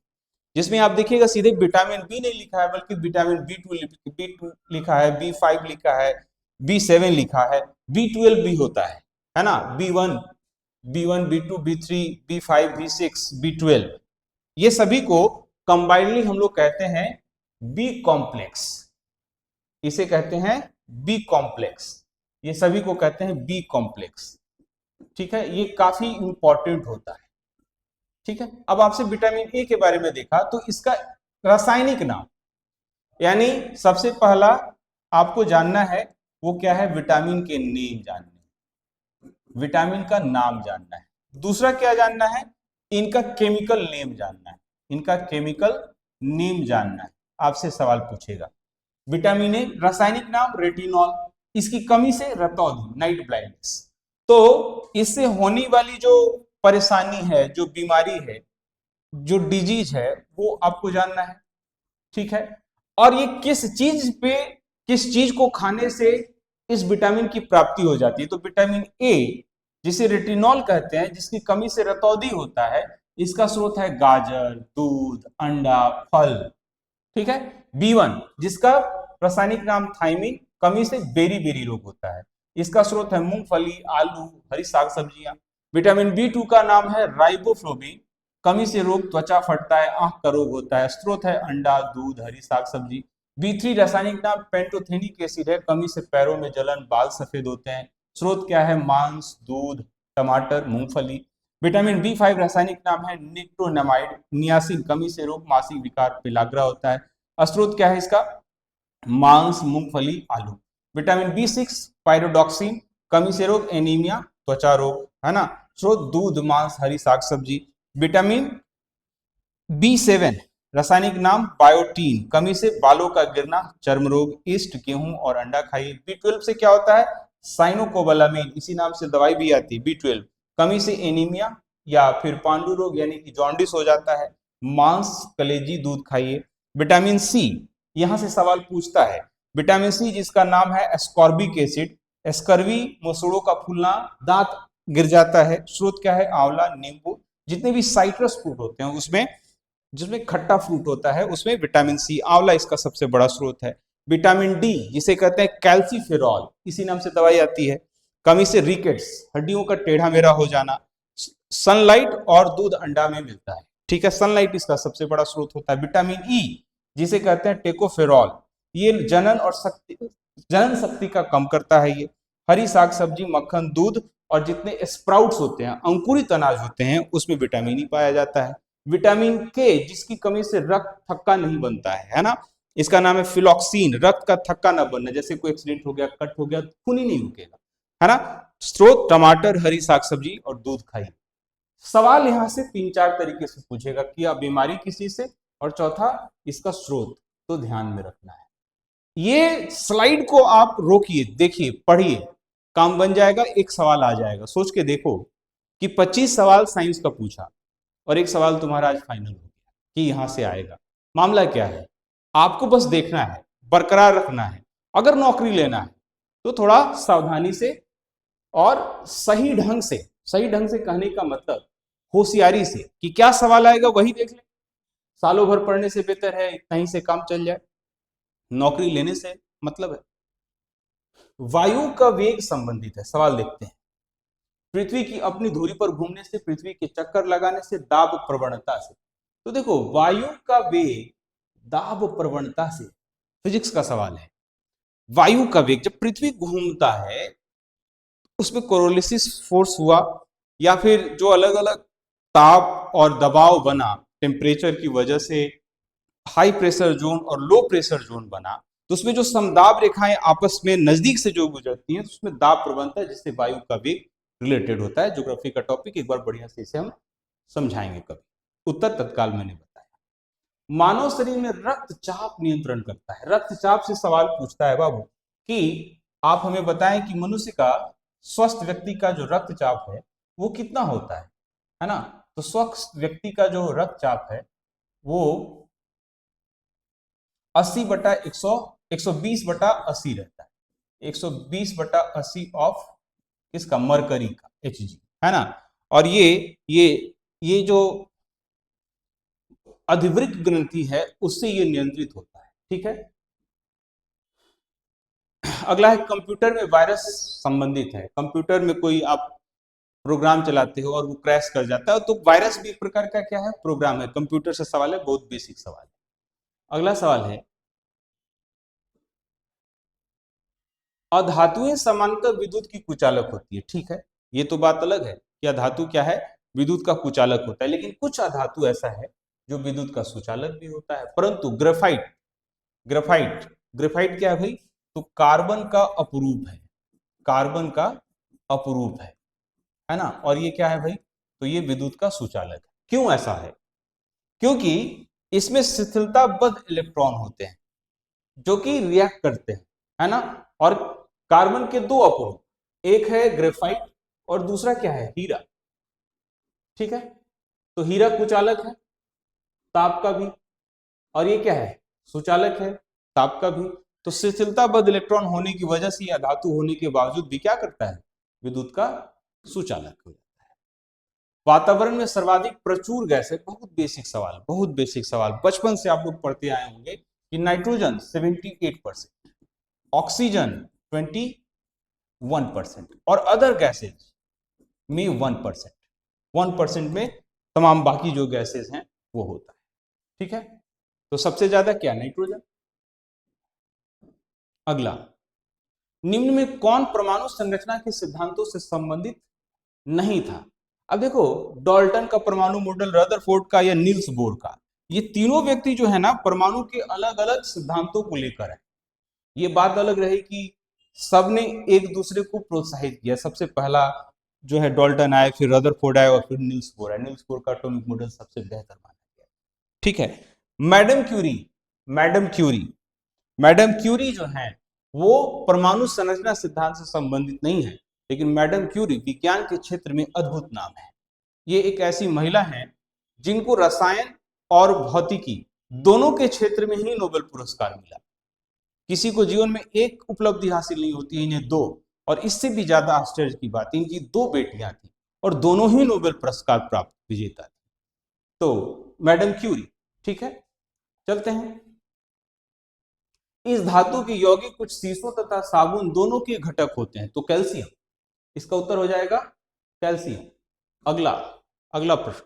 जिसमें आप देखिएगा सीधे विटामिन बी नहीं लिखा है, बल्कि विटामिन बी टू लिखा है, बी5 लिखा है, बी7 लिखा है, बी12 भी होता है ना। B1, बी2, B3, B5, B6, B12, ये सभी को कंबाइनली हम लोग कहते हैं बी कॉम्प्लेक्स। इसे कहते हैं बी कॉम्प्लेक्स, ये सभी को कहते हैं बी कॉम्प्लेक्स। ठीक है, ये काफी इंपॉर्टेंट होता है। ठीक है। अब आपसे विटामिन ए के बारे में देखा तो इसका रासायनिक नाम, यानी सबसे पहला आपको जानना है वो क्या है, विटामिन के नेम जानने, विटामिन का नाम जानना है। दूसरा क्या जानना है, इनका केमिकल नेम जानना है, इनका केमिकल नेम जानना है। आपसे सवाल पूछेगा। विटामिन ए रासायनिक नाम रेटिनॉल, इसकी कमी से रतौंधी, नाइट ब्लाइंडनेस। तो इससे होने वाली जो परेशानी है, जो बीमारी है, जो डिजीज है, वो आपको जानना है। ठीक है। और ये किस चीज पे, किस चीज को खाने से इस विटामिन की प्राप्ति हो जाती है। तो विटामिन ए जिसे रेटिनॉल कहते हैं, जिसकी कमी से रतौंधी होता है, इसका स्रोत है गाजर, दूध, अंडा, फल। ठीक है। बी1 जिसका रासायनिक नाम थायमिन, कमी से बेरी बेरी रोग होता है, इसका स्रोत है मूंगफली, आलू, हरी साग सब्जियां। विटामिन बी2 का नाम है राइबोफ्लोविन, कमी से रोग त्वचा फटता है, आंख का रोग होता है, स्रोत है अंडा, दूध, हरी साग सब्जी। बी3 रासायनिक नाम पेंटोथेनिक एसिड है, कमी से पैरों में जलन, बाल सफेद होते हैं, स्रोत क्या है, मांस, दूध, टमाटर, मूंगफली। विटामिन बी5 रासायनिक नाम है निक्टोनामाइड, नियासिन, कमी से रोग, मासिक विकार, पिलाग्रा होता है, स्रोत क्या है इसका, मांस, मूंगफली, आलू। विटामिन बी6 पायरोडॉक्सिन, कमी से रोग, एनीमिया, त्वचा रोग, है ना, स्रोत दूध, मांस, हरी साग सब्जी। विटामिन बी7 रासायनिक नाम बायोटीन, कमी से बालों का गिरना, चर्म रोग, ईस्ट, गेहूं और अंडा खाइए। बी12 से क्या होता है, साइनोकोबालामिन, इसी नाम से दवाई भी आती है बी12, कमी से एनीमिया या फिर पांडु रोग यानी कि जॉन्डिस हो जाता है। मांस, कलेजी, दूध खाइए। विटामिन सी, यहां से सवाल पूछता है, विटामिन सी जिसका नाम है एस्कॉर्बिक एसिड, स्कर्वी, मसूड़ों का फूलना, दांत गिर जाता है, स्रोत क्या है, आंवला, नींबू। जितने भी साइट्रस फ्रूट होते हैं उसमें, जिसमें खट्टा फ्रूट होता है, उसमें विटामिन सी, आंवला इसका सबसे बड़ा स्रोत है। विटामिन डी जिसे कहते हैं कैल्सीफेरॉल, इसी नाम से दवाई आती है, कमी से रिकेट्स, हड्डियों का टेढ़ा मेढ़ा हो जाना। सनलाइट और दूध अंडा में मिलता है, ठीक है, सनलाइट इसका सबसे बड़ा स्रोत होता है। विटामिन ई जिसे कहते हैं टेकोफेरॉल, ये जनन शक्ति का कम करता है। ये हरी साग सब्जी, मक्खन, दूध और जितने स्प्राउट्स होते हैं, अंकुरित अनाज होते हैं, उसमें विटामिन ई पाया जाता है। विटामिन के जिसकी कमी से रक्त थक्का नहीं बनता है ना, इसका नाम है फिलॉक्सीन, रक्त का थक्का न बनना, जैसे कोई एक्सीडेंट हो गया, कट हो गया, खून ही नहीं रुकेगा, है ना। स्रोत टमाटर, हरी साग सब्जी और दूध खाइए। सवाल यहां से 3-4 तरीके से पूछेगा कि आप बीमारी किसी से, और चौथा इसका स्रोत, तो ध्यान में रखना है। ये स्लाइड को आप रोकिए, देखिए, पढ़िए, काम बन जाएगा, एक सवाल आ जाएगा। सोच के देखो कि 25 सवाल साइंस का पूछा और एक सवाल तुम्हारा आज फाइनल हो गया कि यहां से आएगा। मामला क्या है, आपको बस देखना है, बरकरार रखना है। अगर नौकरी लेना है तो थोड़ा सावधानी से और सही ढंग से, सही ढंग से कहने का मतलब होशियारी से, कि क्या सवाल आएगा वही देख ले। सालों भर पढ़ने से बेहतर है इतना ही से काम चल जाए, नौकरी लेने से मतलब है। वायु का वेग संबंधित है, सवाल देखते हैं। पृथ्वी की अपनी धुरी पर घूमने से, पृथ्वी के चक्कर लगाने से, दाब प्रवणता से। तो देखो, वायु का वेग दाब प्रवणता से, फिजिक्स का सवाल है। वायु का वेग, जब पृथ्वी घूमता है उसमें कोरोलिसिस फोर्स हुआ, या फिर जो अलग अलग ताप और दबाव बना टेम्परेचर की वजह से, हाई प्रेशर जोन और लो प्रेशर जोन बना, तो उसमें जो समदाब रेखाएं आपस में नजदीक से जो गुजरती हैं, तो उसमें दाब प्रवणता, जिससे वायु का वेग रिलेटेड होता है। ज्योग्राफी का टॉपिक, एक बार बढ़िया से इसे हम समझाएंगे कभी। उत्तर तत्काल मैंने बताया। मानव शरीर में रक्तचाप नियंत्रण करता है। रक्तचाप से सवाल पूछता है बाबू कि आप हमें बताएं कि मनुष्य का, स्वस्थ व्यक्ति का जो रक्तचाप है वो कितना होता है ना। तो स्वस्थ व्यक्ति का जो रक्तचाप है वो 120/80 रहता है। 120/80 ऑफ किसका, मरकरी का, Hg, है ना। और ये जो अधिवृक्क ग्रंथि है उससे ये नियंत्रित होता है, ठीक है। अगला है कंप्यूटर में वायरस संबंधित है। कंप्यूटर में कोई आप प्रोग्राम चलाते हो और वो क्रैश कर जाता है, तो वायरस भी एक प्रकार का क्या है, प्रोग्राम है। कंप्यूटर से सवाल है, बहुत बेसिक सवाल है। अगला सवाल है, अधातुएं सामान्यतः विद्युत की कुचालक होती है, ठीक है। ये तो बात अलग है कि अधातु क्या है, विद्युत का कुचालक होता है, लेकिन कुछ अधातु ऐसा है जो विद्युत का सुचालक भी होता है। परंतु ग्रेफाइट, ग्रेफाइट ग्रेफाइट क्या है भाई, तो कार्बन का अपरूप है, कार्बन का अपरूप है ना। और ये क्या है भाई, तो ये विद्युत का सुचालक है। क्यों ऐसा है, क्योंकि इसमें शिथिलताबद्ध इलेक्ट्रॉन होते हैं जो कि रिएक्ट करते हैं, है ना। और कार्बन के दो अपरूप, एक है ग्रेफाइट और दूसरा क्या है, हीरा, ठीक है। तो हीरा कुचालक है, ताप का भी, और ये क्या है, सुचालक है, ताप का भी। तो शिथिलताबद्ध इलेक्ट्रॉन होने की वजह से यह धातु होने के बावजूद भी क्या करता है, विद्युत का सुचालक हो जाता है। वातावरण में सर्वाधिक प्रचुर गैस है, बहुत बेसिक सवाल, बहुत बेसिक सवाल, बचपन से आप लोग पढ़ते आए होंगे कि नाइट्रोजन 78%, ऑक्सीजन 21% और अदर गैसेज में 1%, 1% में तमाम बाकी जो गैसेज हैं वो होता है, ठीक है। तो सबसे ज्यादा क्या, नाइट्रोजन। अगला, निम्न में कौन परमाणु संरचना के सिद्धांतों से संबंधित नहीं था। अब देखो, डाल्टन का परमाणु मॉडल, रदरफोर्ड का या नील्स बोर का, ये तीनों व्यक्ति जो है ना परमाणु के अलग अलग सिद्धांतों को लेकर है। ये बात अलग रही कि सबने एक दूसरे को प्रोत्साहित किया। सबसे पहला जो है डाल्टन आए, फिर रदरफोर्ड आए और फिर नील्स बोर आए। नील्स बोर का एटॉमिक मॉडल सबसे बेहतर माना गया, ठीक है। Madam Curie, madam Curie, madam Curie जो है वो परमाणु संरचना सिद्धांत से संबंधित नहीं है, लेकिन मैडम क्यूरी विज्ञान के क्षेत्र में अद्भुत नाम है। ये एक ऐसी महिला है जिनको रसायन और भौतिकी दोनों के क्षेत्र में ही नोबेल पुरस्कार मिला। किसी को जीवन में एक उपलब्धि हासिल नहीं होती, इन्हें दो। और इससे भी ज्यादा आश्चर्य की बात, इनकी दो बेटियां थी और दोनों ही नोबेल पुरस्कार प्राप्त विजेता थी। तो मैडम क्यूरी, ठीक है। चलते हैं, इस धातु के यौगिक कुछ शीशों तथा साबुन दोनों के घटक होते हैं। तो कैल्शियम, इसका उत्तर हो जाएगा कैल्शियम। अगला अगला प्रश्न,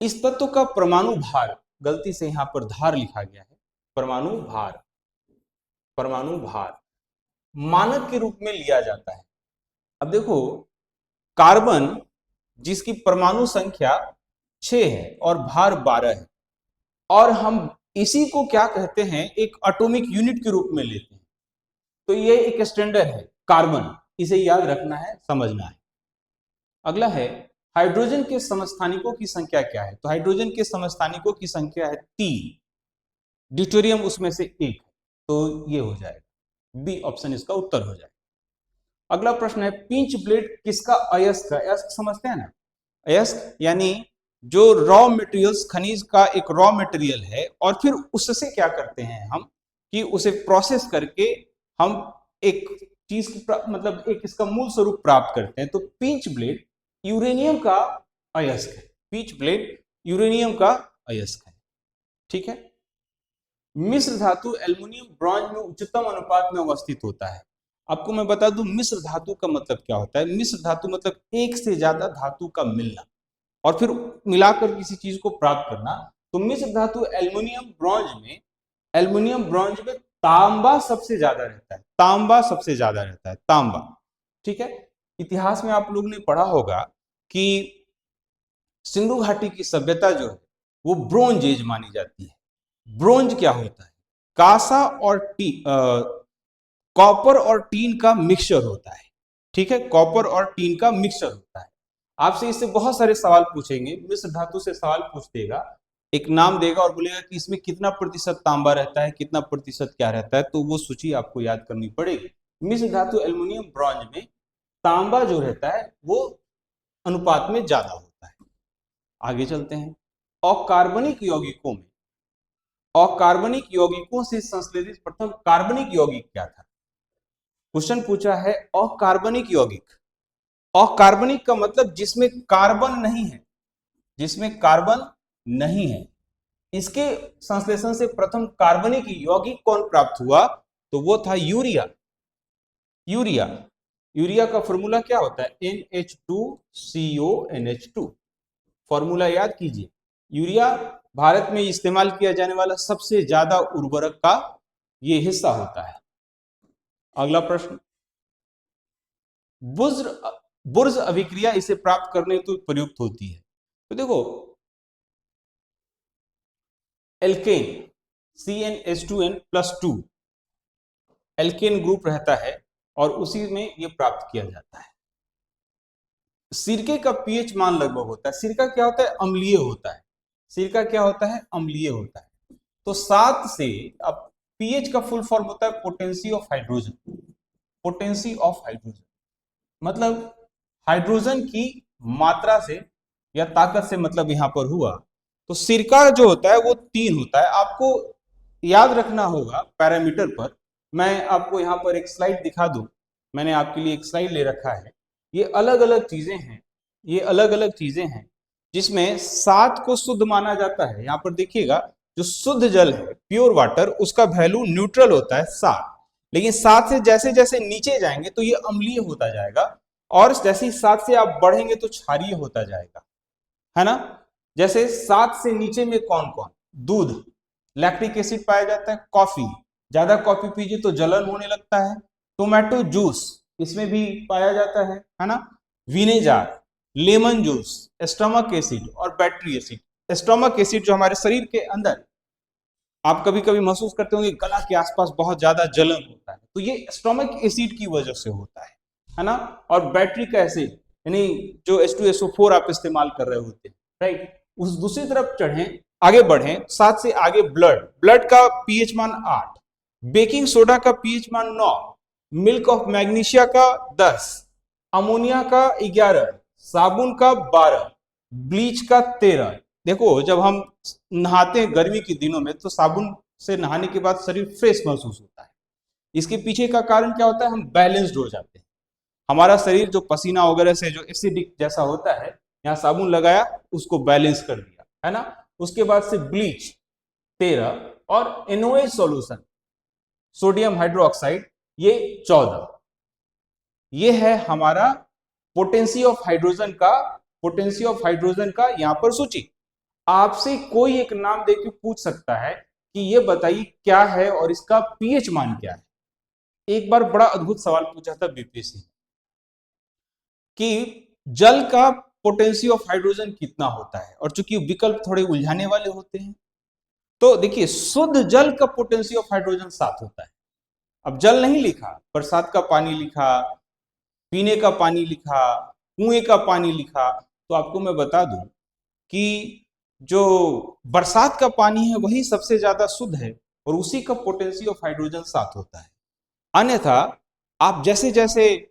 इस तत्व का परमाणु भार, गलती से यहां पर धार लिखा गया है, परमाणु भार, परमाणु भार मानक के रूप में लिया जाता है। अब देखो, कार्बन जिसकी परमाणु संख्या 6 है और भार 12 है, और हम इसी को क्या कहते हैं, एक एटॉमिक यूनिट के रूप में लेते हैं, तो ये एक स्टैंडर्ड है कार्बन, इसे याद रखना है, समझना है। अगला है, हाइड्रोजन के समस्थानिकों की संख्या क्या है? तो हाइड्रोजन के समस्थानिकों की संख्या है 3, ड्यूटेरियम उसमें से 1, तो ये हो जाएगा बी ऑप्शन, इसका उत्तर हो जाएगा। अगला प्रश्न है, पिंच ब्लेड किसका अयस्क है? अयस्क समझते हैं ना, अयस्क यानी जो रॉ मटेरियल्स, खनिज का एक रॉ मटेरियल है, और फिर उससे क्या करते हैं हम कि उसे प्रोसेस करके हम एक चीज मतलब एक इसका मूल स्वरूप प्राप्त करते हैं। तो पिंच ब्लेड यूरेनियम का अयस्क है, पिंच ब्लेड यूरेनियम का अयस्क है। ठीक है। मिश्र धातु एल्युमिनियम ब्रॉन्ज में उच्चतम अनुपात में अवस्थित होता है। आपको मैं बता दूं, मिश्र धातु का मतलब क्या होता है। मिश्र धातु मतलब एक से ज्यादा धातु का मिलना और फिर मिलाकर किसी चीज को प्राप्त करना। तो मिश्र धातु एल्युमिनियम ब्रॉन्ज में तांबा सबसे ज्यादा रहता है, तांबा सबसे ज्यादा रहता है, तांबा। ठीक है। इतिहास में आप लोग ने पढ़ा होगा कि सिंधु घाटी की सभ्यता जो है वो ब्रोंज एज मानी जाती है। ब्रोंज क्या होता है? कांसा और कॉपर और टीन का मिक्सचर होता है। ठीक है, कॉपर और टीन का मिक्सचर होता है। आपसे इससे बहुत सारे सवाल पूछेंगे, मिश्र धातु से सवाल पूछ देगा, एक नाम देगा और बोलेगा कि इसमें कितना प्रतिशत तांबा रहता है, कितना प्रतिशत क्या रहता है, तो वो सूची आपको याद करनी पड़ेगी। मिश्र धातु एल्युमिनियम ब्रॉन्ज में तांबा जो रहता है वो अनुपात में ज्यादा होता है। आगे चलते हैं। अकार्बनिक यौगिकों में, अकार्बनिक यौगिकों से संश्लेषित प्रथम कार्बनिक यौगिक क्या था? क्वेश्चन पूछा है अकार्बनिक यौगिक। अकार्बनिक का मतलब जिसमें कार्बन नहीं है, जिसमें कार्बन नहीं है। इसके संश्लेषण से प्रथम कार्बनिक यौगिक कौन प्राप्त हुआ? तो वो था यूरिया। यूरिया, यूरिया का फॉर्मूला क्या होता है? NH2CONH2। फॉर्मूला याद कीजिए। यूरिया भारत में इस्तेमाल किया जाने वाला सबसे ज्यादा उर्वरक का ये हिस्सा होता है। अगला प्रश्न, बुर्ज अभिक्रिया इसे प्राप्त करने हेतु प्रयुक्त होती है। तो देखो, एल्केन CnH2n+2 एल्केन ग्रुप रहता है और उसी में ये प्राप्त किया जाता है। सिरके का पीएच मान लगभग होता है। सिरका क्या होता है? अम्लीय होता है। सिरका क्या होता है? अम्लीय होता है। तो 7 से, अब पीएच का फुल फॉर्म होता है potency of hydrogen. Potency of hydrogen मतलब हाइड्रोजन की मात्रा से या ताकत से मतलब यहां पर हुआ। तो सिरका जो होता है वो 3 होता है। आपको याद रखना होगा पैरामीटर पर। मैं आपको यहां पर एक स्लाइड दिखा दूं, मैंने आपके लिए एक स्लाइड ले रखा है। ये अलग अलग चीजें हैं, ये अलग अलग चीजें हैं जिसमें 7 को शुद्ध माना जाता है। यहां पर देखिएगा, जो शुद्ध जल है, प्योर वाटर, उसका वैल्यू न्यूट्रल होता है 7। लेकिन 7 से जैसे जैसे नीचे जाएंगे तो ये अम्लीय होता जाएगा, और जैसे ही 7 से आप बढ़ेंगे तो क्षारीय होता जाएगा, है ना। जैसे 7 से नीचे में कौन कौन? दूध, लैक्टिक एसिड पाया जाता है। कॉफी, ज्यादा कॉफी पीजिए तो जलन होने लगता है। टोमेटो जूस, इसमें भी पाया जाता है ना। Vinegar, lemon juice, stomach acid और बैटरी एसिड। स्टमक एसिड जो हमारे शरीर के अंदर, आप कभी कभी महसूस करते होंगे गला के आसपास बहुत ज्यादा जलन होता है, तो ये स्टमक एसिड की वजह से होता है ना। और बैटरिक एसिड यानी जो H2SO4 आप इस्तेमाल कर रहे होते हैं, राइट। उस दूसरी तरफ चढ़ें, आगे बढ़ें, 7 से आगे ब्लड, ब्लड का पीएच मान 8, बेकिंग सोडा का पीएच मान 9, मिल्क ऑफ मैग्नीशिया का 10, अमोनिया का 11, साबुन का 12, ब्लीच का 13। देखो, जब हम नहाते हैं गर्मी के दिनों में तो साबुन से नहाने के बाद शरीर फ्रेश महसूस होता है। इसके पीछे का कारण क्या होता है? हम बैलेंस्ड हो जाते हैं। हमारा शरीर जो पसीना वगैरह से जो एसिडिक जैसा होता है, यहाँ साबुन लगाया, उसको बैलेंस कर दिया, है ना। उसके बाद से ब्लीच 13 और NOH सॉल्यूशन, सोडियम हाइड्रोक्साइड, ये 14। ये है हमारा पोटेंसी ऑफ हाइड्रोजन का यहां पर सूची। आपसे कोई एक नाम देके पूछ सकता है कि ये बताइए क्या है और इसका पीएच मान क्या है। एक बार बड़ा अद्भुत सवाल पूछा था बीपीएससी कि जल का पोटेंसी ऑफ हाइड्रोजन कितना होता है, और चूंकि विकल्प थोड़े उलझाने वाले होते हैं, तो देखिए शुद्ध जल का पोटेंसी ऑफ हाइड्रोजन 7 होता है। अब जल नहीं लिखा, बरसात का पानी लिखा, पीने का पानी लिखा, कुएं का पानी लिखा, तो आपको मैं बता दूं कि जो बरसात का पानी है वही सबसे ज्यादा शुद्ध है और उसी का पोटेंसी ऑफ हाइड्रोजन 7 होता है। अन्यथा आप जैसे जैसे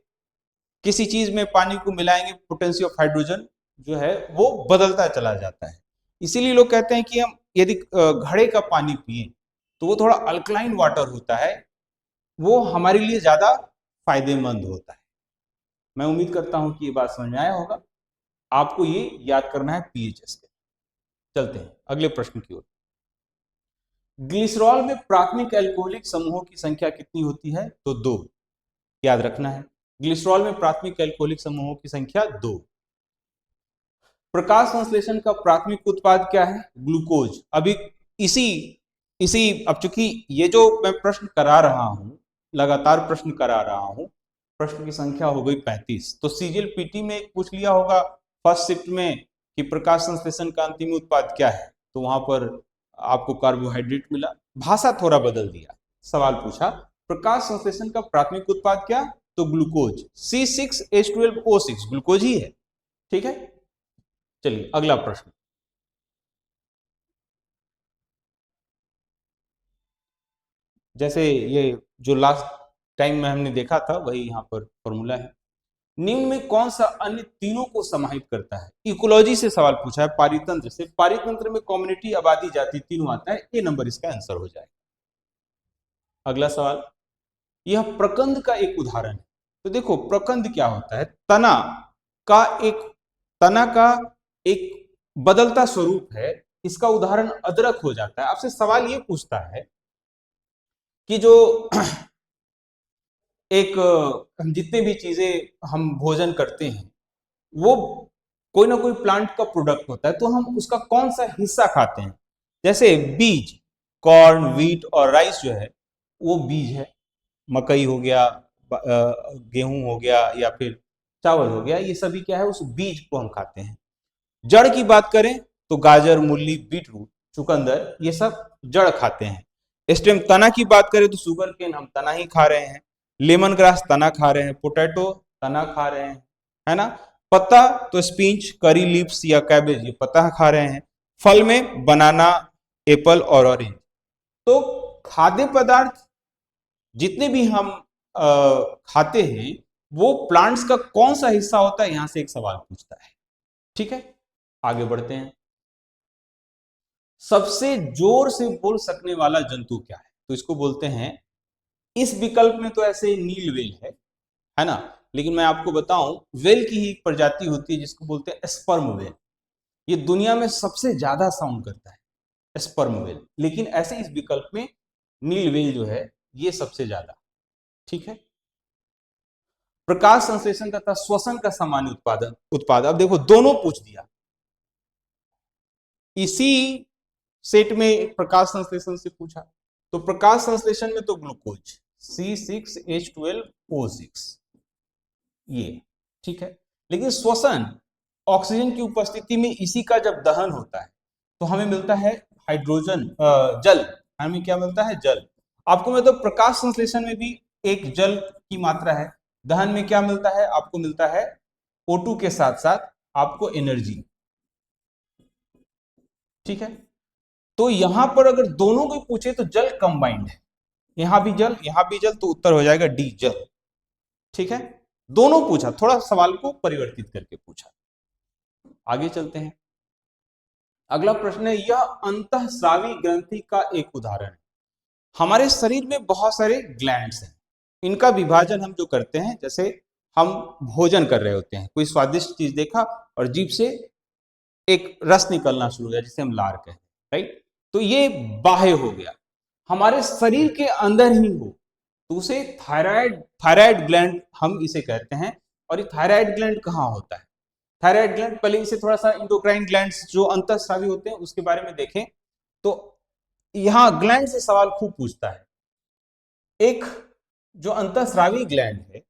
किसी चीज में पानी को मिलाएंगे, पोटेंसी ऑफ हाइड्रोजन जो है वो बदलता चला जाता है। इसीलिए लोग कहते हैं कि हम यदि घड़े का पानी पिए तो वो थोड़ा अल्कलाइन वाटर होता है, वो हमारे लिए ज्यादा फायदेमंद होता है। मैं उम्मीद करता हूं कि ये बात समझ में आया होगा। आपको ये याद करना है पीएचएस के। चलते हैं अगले प्रश्न की ओर। ग्लिसरॉल में प्राथमिक एल्कोहलिक समूहों की संख्या कितनी होती है? तो 2, याद रखना है। ग्लिसरॉल में प्राथमिक एल्कोहलिक समूहों की संख्या 2। प्रकाश संश्लेषण का प्राथमिक उत्पाद क्या है? ग्लूकोज। अभी इसी इसी अब चूंकि ये जो मैं प्रश्न करा रहा हूं, लगातार प्रश्न करा रहा हूं, प्रश्न की संख्या हो गई 35। तो सीजीएल पीटी में पूछ लिया होगा फर्स्ट शिफ्ट में कि प्रकाश संश्लेषण का अंतिम उत्पाद क्या है, तो वहां पर आपको कार्बोहाइड्रेट मिला। भाषा थोड़ा बदल दिया, सवाल पूछा प्रकाश संश्लेषण का प्राथमिक उत्पाद क्या? तो ग्लूकोज, C6H12O6 ग्लूकोज ही है। ठीक है, चलिए अगला प्रश्न। जैसे ये जो लास्ट टाइम में हमने देखा था वही यहाँ पर फॉर्मूला है। निम्न में कौन सा अन्य तीनों को समाहित करता है? इकोलॉजी से सवाल पूछा है, पारितंत्र से। पारितंत्र में कम्युनिटी, आबादी, जाति तीनों आता है। ए नंबर इसका आंसर हो जाएगा। अगला सवाल, यह प्रकंद का एक उदाहरण है। तो देखो प्रकंद क्या होता है? का एक तना का एक बदलता स्वरूप है। इसका उदाहरण अदरक हो जाता है। आपसे सवाल ये पूछता है कि जो एक जितने भी चीजें हम भोजन करते हैं वो कोई ना कोई प्लांट का प्रोडक्ट होता है, तो हम उसका कौन सा हिस्सा खाते हैं? जैसे बीज, कॉर्न, व्हीट और राइस जो है वो बीज है। मकई हो गया, गेहूं हो गया, या फिर चावल हो गया, ये सभी क्या है? उस बीज को हम खाते हैं। जड़ की बात करें तो गाजर, मूली, बीटरूट, चुकंदर, ये सब जड़ खाते हैं। स्टेम, तना की बात करें तो शुगर केन हम तना ही खा रहे हैं। लेमन ग्रास तना खा रहे हैं। पोटैटो तना खा रहे हैं, है ना। पत्ता तो स्पिंच, करी लीव्स या कैबेज, ये पत्ता खा रहे हैं। फल में बनाना, एप्पल और ऑरेंज। तो खाद्य पदार्थ जितने भी हम खाते हैं वो प्लांट्स का कौन सा हिस्सा होता है, यहां से एक सवाल पूछता है। ठीक है, आगे बढ़ते हैं। सबसे जोर से बोल सकने वाला जंतु क्या है? तो इसको बोलते हैं, इस विकल्प में तो ऐसे नील वेल है ना, लेकिन मैं आपको बताऊं वेल की ही एक प्रजाति होती है जिसको बोलते हैं स्पर्म वेल। ये दुनिया में सबसे ज्यादा साउंड करता है स्पर्म वेल, लेकिन ऐसे इस विकल्प में नील वेल जो है ये सबसे ज्यादा। ठीक है, प्रकाश संश्लेषण तथा श्वसन का सामान्य उत्पाद। अब देखो दोनों पूछ दिया। इसी सेट में प्रकाश संश्लेषण से पूछा, तो प्रकाश संश्लेषण में तो ग्लूकोज C6H12O6 ये। ठीक है, लेकिन श्वसन, ऑक्सीजन की उपस्थिति में इसी का जब दहन होता है तो हमें मिलता है हाइड्रोजन, जल। हमें क्या मिलता है? जल। आपको मतलब प्रकाश संश्लेषण में भी एक जल की मात्रा है। दहन में क्या मिलता है? आपको मिलता है O2 के साथ साथ आपको एनर्जी। ठीक है, तो यहां पर अगर दोनों को पूछे तो जल कंबाइंड है, यहां भी जल यहां भी जल, तो उत्तर हो जाएगा डी, जल। ठीक है, दोनों पूछा, थोड़ा सवाल को परिवर्तित करके पूछा। आगे चलते हैं। अगला प्रश्न है, यह अंतःस्रावी ग्रंथि का एक उदाहरण है। हमारे शरीर में बहुत सारे ग्लैंड्स हैं। इनका विभाजन हम जो करते हैं, जैसे हम भोजन कर रहे होते हैं, कोई स्वादिष्ट चीज देखा और जीभ से एक रस निकलना शुरू हो गया जिसे हम लार कहते हैं, राइट। तो ये बाह्य हो गया। हमारे शरीर के अंदर ही हो तो उसे थायराइड ग्लैंड हम इसे कहते हैं। और ये थायराइड ग्लैंड कहाँ होता है? थायराइड ग्लैंड, पहले इसे थोड़ा सा इंडोक्राइन ग्लैंड्स जो अंतःस्रावी होते हैं उसके बारे में देखें तो यहां ग्लैंड से सवाल खूब पूछता है। एक जो अंतःस्रावी ग्लैंड है,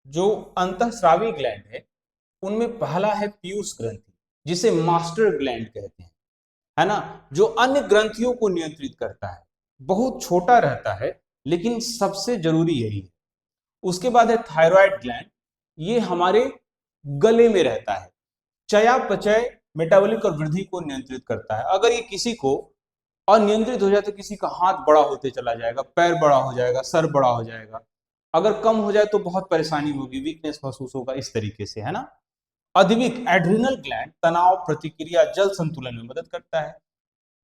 जो अंतःस्रावी ग्लैंड है, उनमें पहला है पीयूष ग्रंथि, जिसे मास्टर ग्लैंड कहते हैं, है ना, जो अन्य ग्रंथियों को नियंत्रित करता है। बहुत छोटा रहता है लेकिन सबसे जरूरी यही है। उसके बाद है थायराइड ग्लैंड, ये हमारे गले में रहता है, चयापचय, मेटाबॉलिक और वृद्धि को नियंत्रित करता है। अगर ये किसी को अनियंत्रित हो जाए तो किसी का हाथ बड़ा होते चला जाएगा, पैर बड़ा हो जाएगा, सर बड़ा हो जाएगा। अगर कम हो जाए तो बहुत परेशानी होगी, वीकनेस महसूस होगा, इस तरीके से, है ना। अधिक एड्रिनल ग्लैंड तनाव प्रतिक्रिया जल संतुलन में मदद करता है।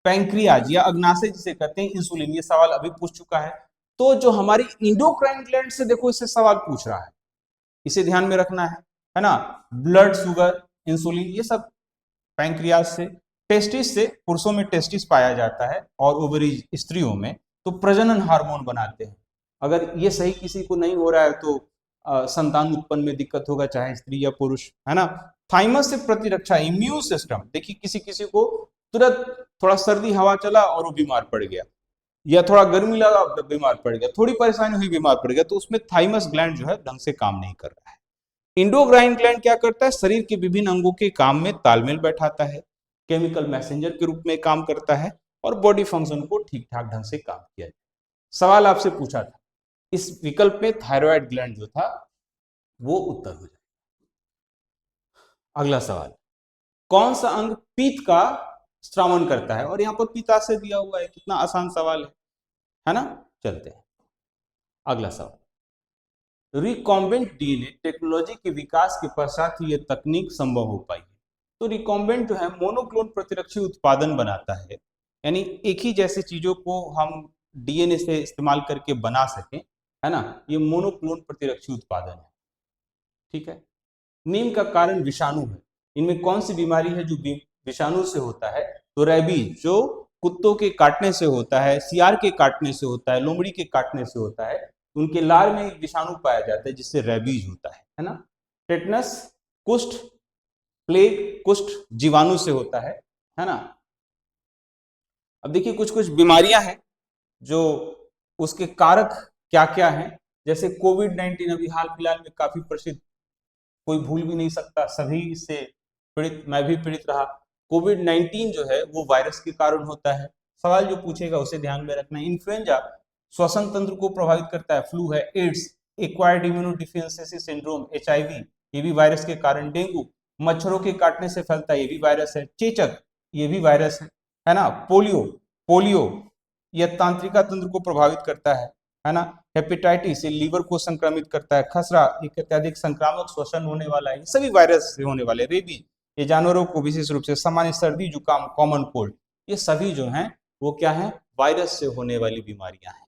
पैंक्रियाज या अग्नाशय जिसे कहते हैं, इंसुलिन, ये सवाल अभी पूछ चुका है। तो जो हमारी इंडोक्राइन ग्लैंड से देखो इससे सवाल पूछ रहा है, इसे ध्यान में रखना है ना। ब्लड शुगर, इंसुलिन, ये सब पैंक्रियाज से। टेस्टिस से, पुरुषों में टेस्टिस पाया जाता है और ओवरीज स्त्रियों में, तो प्रजनन हार्मोन बनाते हैं। अगर ये सही किसी को नहीं हो रहा है तो संतान उत्पन्न में दिक्कत होगा, चाहे स्त्री या पुरुष, है ना। थाइमस से प्रतिरक्षा, इम्यून सिस्टम, देखिए किसी किसी को तुरंत थोड़ा सर्दी हवा चला और वो बीमार पड़ गया, या थोड़ा गर्मी लगा बीमार पड़ गया, थोड़ी परेशानी हुई बीमार पड़ गया, तो उसमें थाइमस ग्लैंड जो है ढंग से काम नहीं कर रहा है। इंडोक्राइन ग्लैंड क्या करता है? शरीर के विभिन्न अंगों के काम में तालमेल बैठाता है, केमिकल मैसेंजर के रूप में काम करता है और बॉडी फंक्शन को ठीक ठाक ढंग से काम किया जाए। सवाल आपसे पूछा था, इस विकल्प में थायराइड ग्लैंड जो था वो उत्तर हो जाए। अगला सवाल, कौन सा अंग पीत का श्रावण करता है? और यहाँ पर पित्ताशय दिया हुआ है, कितना आसान सवाल है ना। चलते हैं अगला सवाल। रिकॉम्बेंट डीएनए टेक्नोलॉजी के विकास के पश्चात ही यह तकनीक संभव हो पाई है। तो रिकॉम्बेंट जो है मोनोक्लोन प्रतिरक्षी उत्पादन बनाता है, यानी एक ही जैसे चीजों को हम डीएनए से इस्तेमाल करके बना सकें, है ना, ये मोनोक्लोन प्रतिरक्षी उत्पादन है। ठीक है। नीम का कारण विषाणु है। इनमें कौन सी बीमारी है जो विषाणु से होता है? तो रेबीज, जो कुत्तों के काटने से होता है, सियार के काटने से होता है, लोमड़ी के काटने से होता है, उनके लार में एक विषाणु पाया जाता है जिससे रेबीज होता है ना। टेटनस, कुष्ठ, प्लेग, कुष्ठ जीवाणु से होता है ना। अब देखिए कुछ कुछ बीमारियां हैं जो उसके कारक क्या क्या हैं, जैसे कोविड-19 अभी हाल फिलहाल में काफी प्रसिद्ध, कोई भूल भी नहीं सकता, सभी इससे पीड़ित, मैं भी पीड़ित रहा। कोविड-19 जो है वो वायरस के कारण होता है। सवाल जो पूछेगा उसे ध्यान में रखना है। इन्फ्लुएंजा श्वसन तंत्र को प्रभावित करता है। फ्लू है। AIDS, acquired immunodeficiency syndrome, HIV, ये भी वायरस के कारण। डेंगू मच्छरों के काटने से फैलता है, ये भी वायरस है। चेचक, ये भी वायरस है ना। पोलियो, पोलियो यह तांत्रिका तंत्र को प्रभावित करता है ना। हेपेटाइटिस, ये लीवर को संक्रमित करता है। खसरा, एक अत्यधिक संक्रामक श्वसन होने वाला है, ये सभी वायरस से होने वाले। रेबीज, ये जानवरों को विशेष रूप से। सामान्य सर्दी जुकाम, कॉमन कोल्ड, ये सभी जो हैं वो क्या है? वायरस से होने वाली बीमारियां हैं।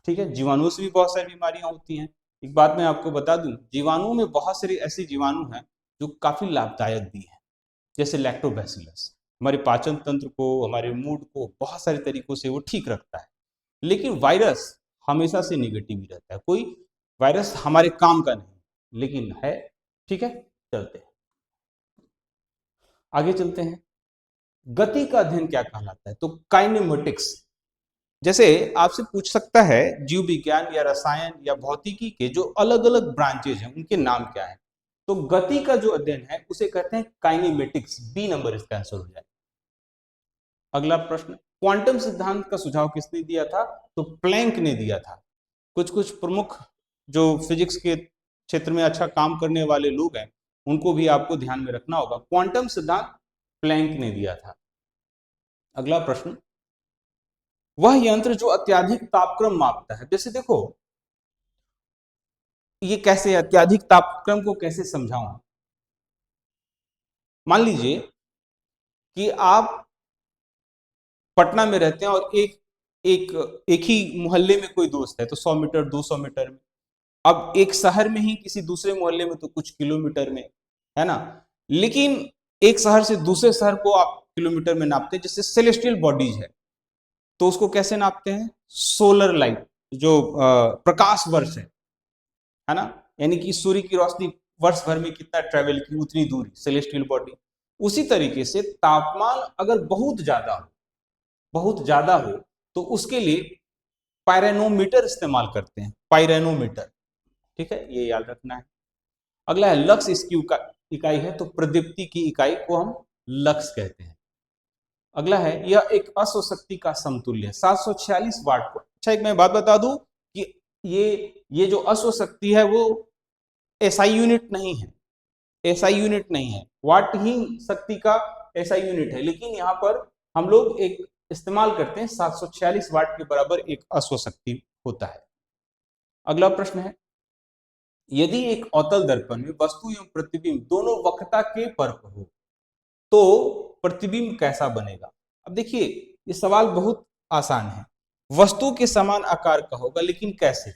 ठीक है। जीवाणु से भी बहुत सारी बीमारियां होती हैं। एक बात मैं आपको बता दूं, जीवाणु में बहुत सारी ऐसी जीवाणु हैं जो काफी लाभदायक भी हैं, जैसे लैक्टोबैसिलस, हमारे पाचन तंत्र को, हमारे मूड को बहुत सारे तरीकों से वो ठीक रखता है। लेकिन वायरस हमेशा से निगेटिव ही रहता है, कोई वायरस हमारे काम का नहीं लेकिन है। ठीक है। चलते हैं आगे, चलते हैं। गति का अध्ययन क्या कहलाता है? तो काइनेमेटिक्स। जैसे आपसे पूछ सकता है जीव विज्ञान या रसायन या भौतिकी के जो अलग अलग ब्रांचेज हैं उनके नाम क्या है, तो गति का जो अध्ययन है उसे कहते हैं काइनेमेटिक्स। बी नंबर इसका आंसर हो जाए। अगला प्रश्न, क्वांटम सिद्धांत का सुझाव किसने दिया था? तो प्लैंक ने दिया था। कुछ कुछ प्रमुख जो फिजिक्स के क्षेत्र में अच्छा काम करने वाले लोग हैं उनको भी आपको ध्यान में रखना होगा। क्वांटम सिद्धांत प्लैंक ने दिया था। अगला प्रश्न, वह यंत्र जो अत्यधिक तापक्रम मापता है। जैसे देखो ये कैसे, अत्यधिक तापक्रम को कैसे समझाऊं। मान लीजिए कि आप पटना में रहते हैं और एक ही मोहल्ले में कोई दोस्त है, तो 100 मीटर 200 मीटर में। अब एक शहर में ही किसी दूसरे मोहल्ले में तो कुछ किलोमीटर में, है ना। लेकिन एक शहर से दूसरे शहर को आप किलोमीटर में नापते हैं, जैसे सेलेस्टियल बॉडीज है। तो उसको कैसे नापते हैं? सोलर लाइट, जो प्रकाश वर्ष है ना, यानी कि सूर्य की रोशनी वर्ष भर में कितना ट्रेवल की, उतनी दूरी सेलेस्टियल बॉडी। उसी तरीके से तापमान अगर बहुत ज्यादा हो तो उसके लिए पायरेनोमीटर इस्तेमाल करते हैं, पायरेनोमीटर। ठीक है, ये याद रखना है। अगला है लक्स, इसकी इकाई है तो प्रदीप्ति की इकाई को हम लक्स कहते हैं। अगला है यह एक अश्व शक्ति का समतुल्य है, 746 वाट को। अच्छा, एक मैं बात बता दूं कि ये जो अश्व शक्ति है वो एसआई यूनिट नहीं है, एसआई यूनिट नहीं है, वाट ही शक्ति का एसआई यूनिट है, लेकिन यहाँ पर हम लोग एक इस्तेमाल करते हैं 746 वाट के बराबर एक अश्व शक्ति होता है। अगला प्रश्न है, यदि एक अवतल दर्पण में वस्तु एवं प्रतिबिंब दोनों वक्रता के परक हो तो प्रतिबिंब कैसा बनेगा? अब देखिए, ये सवाल बहुत आसान है। वस्तु के समान आकार का होगा, लेकिन कैसे?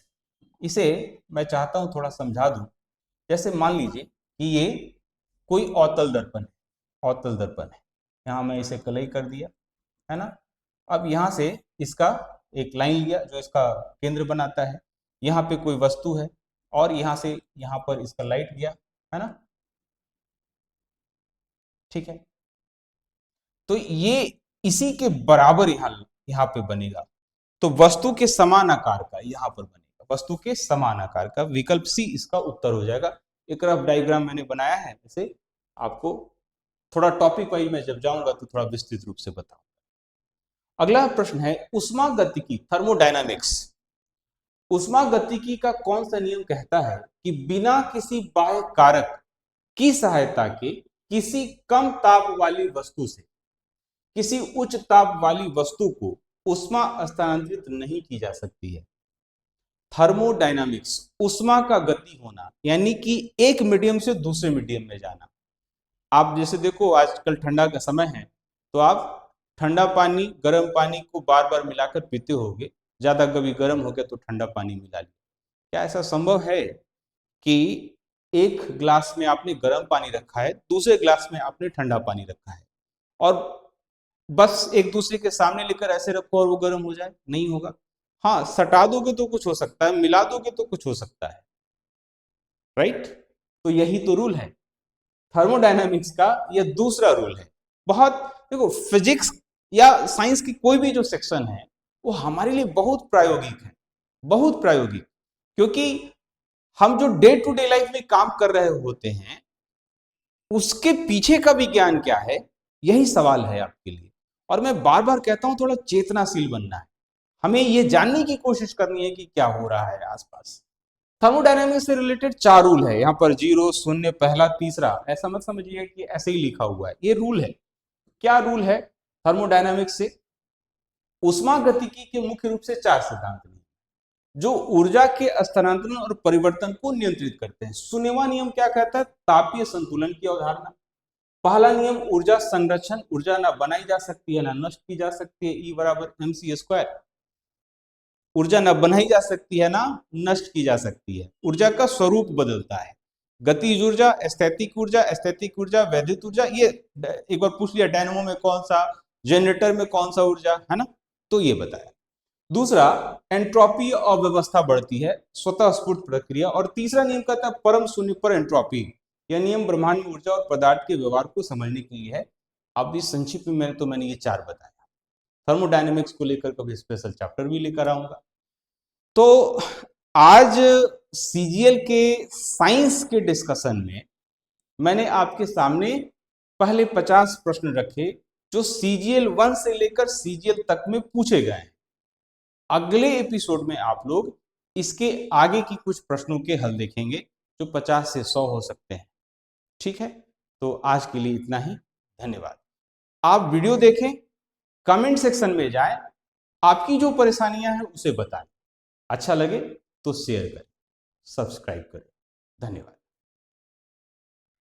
इसे मैं चाहता हूं थोड़ा समझा दूं। जैसे मान लीजिए कि ये कोई अवतल दर्पण है, अवतल दर्पण है, यहां मैं इसे कलई कर दिया, है ना। अब यहां से इसका एक लाइन लिया जो इसका केंद्र बनाता है, यहाँ पे कोई वस्तु है और यहां से यहां पर इसका लाइट गया, है ना। ठीक है, तो ये इसी के बराबर यहाँ पे बनेगा। तो वस्तु के समान आकार का यहां पर बनेगा, वस्तु के समान आकार का, विकल्प सी इसका उत्तर हो जाएगा। एक रफ डायग्राम मैंने बनाया है, इसे आपको थोड़ा टॉपिक वाइज में जब जाऊंगा तो थोड़ा विस्तृत रूप से बताऊंगा। अगला प्रश्न है ऊष्मागतिकी, थर्मोडायनामिक्स। ऊष्मागतिकी का कौन सा नियम कहता है कि बिना किसी बाह्य कारक की सहायता के किसी कम ताप वाली वस्तु से किसी उच्च ताप वाली वस्तु को ऊष्मा स्थानांतरित नहीं की जा सकती है? थर्मोडायनामिक्स, ऊष्मा का गति होना, यानी कि एक मीडियम से दूसरे मीडियम में जाना। आप जैसे देखो, आजकल ठंडा का समय है तो आप ठंडा पानी गर्म पानी को बार बार मिलाकर पीते होगे, ज्यादा कभी गर्म हो गया तो ठंडा पानी मिला लिया। क्या ऐसा संभव है कि एक ग्लास में आपने गर्म पानी रखा है, दूसरे ग्लास में आपने ठंडा पानी रखा है, और बस एक दूसरे के सामने लेकर ऐसे रखो और वो गर्म हो जाए? नहीं होगा। हाँ, सटा दोगे तो कुछ हो सकता है, मिला दोगे तो कुछ हो सकता है, राइट। तो यही तो रूल है थर्मोडायनामिक्स का, यह दूसरा रूल है। बहुत, देखो, फिजिक्स या साइंस की कोई भी जो सेक्शन है वो हमारे लिए बहुत प्रायोगिक है, बहुत प्रायोगिक, क्योंकि हम जो डे टू डे लाइफ में काम कर रहे होते हैं उसके पीछे का विज्ञान क्या है, यही सवाल है आपके लिए। और मैं बार बार कहता हूं, थोड़ा चेतनाशील बनना है, हमें यह जानने की कोशिश करनी है कि क्या हो रहा है आसपास। थर्मोडायनामिक्स से रिलेटेड 4 रूल है यहाँ पर, 0, 0, पहला, तीसरा। ऐसा मत समझिए कि ऐसे ही लिखा हुआ है, ये रूल है। क्या रूल है थर्मोडायनामिक्स से? ऊष्मागतिकी के मुख्य रूप से 4 सिद्धांत हैं जो ऊर्जा के स्थानांतरण और परिवर्तन को नियंत्रित करते हैं। 0वां नियम क्या कहता है? तापीय संतुलन की अवधारणा। पहला नियम ऊर्जा संरक्षण, ऊर्जा ना बनाई जा सकती है ना नष्ट की जा सकती है, E बराबर mc²। ऊर्जा न बनाई जा सकती है ना नष्ट की जा सकती है, ऊर्जा का स्वरूप बदलता है। गतिज ऊर्जा, स्थैतिक ऊर्जा, वैद्युत ऊर्जा। ये एक बार पूछ लिया, डायनेमो में कौन सा, जनरेटर में कौन सा ऊर्जा, है ना, तो ये बताया। दूसरा, एंट्रोपी अव्यवस्था बढ़ती है, स्वतः स्फूर्त प्रक्रिया। और तीसरा नियम कहता है परम शून्य पर एंट्रोपी। यह नियम ब्रह्मांड में ऊर्जा और पदार्थ के व्यवहार को समझने के लिए है। अब इस संक्षिप्त में मैंने ये 4 बताया। थर्मोडायनेमिक्स को लेकर कभी स्पेशल चैप्टर भी लेकर आऊंगा। तो आज सीजीएल के साइंस के डिस्कशन में मैंने आपके सामने पहले 50 प्रश्न रखे जो सीजीएल 1 से लेकर सीजीएल तक में पूछे गए हैं। अगले एपिसोड में आप लोग इसके आगे की कुछ प्रश्नों के हल देखेंगे जो 50 से 100 हो सकते हैं। ठीक है, तो आज के लिए इतना ही, धन्यवाद। आप वीडियो देखें, कमेंट सेक्शन में जाएं, आपकी जो परेशानियां हैं उसे बताएं, अच्छा लगे तो शेयर करें, सब्सक्राइब करें। धन्यवाद।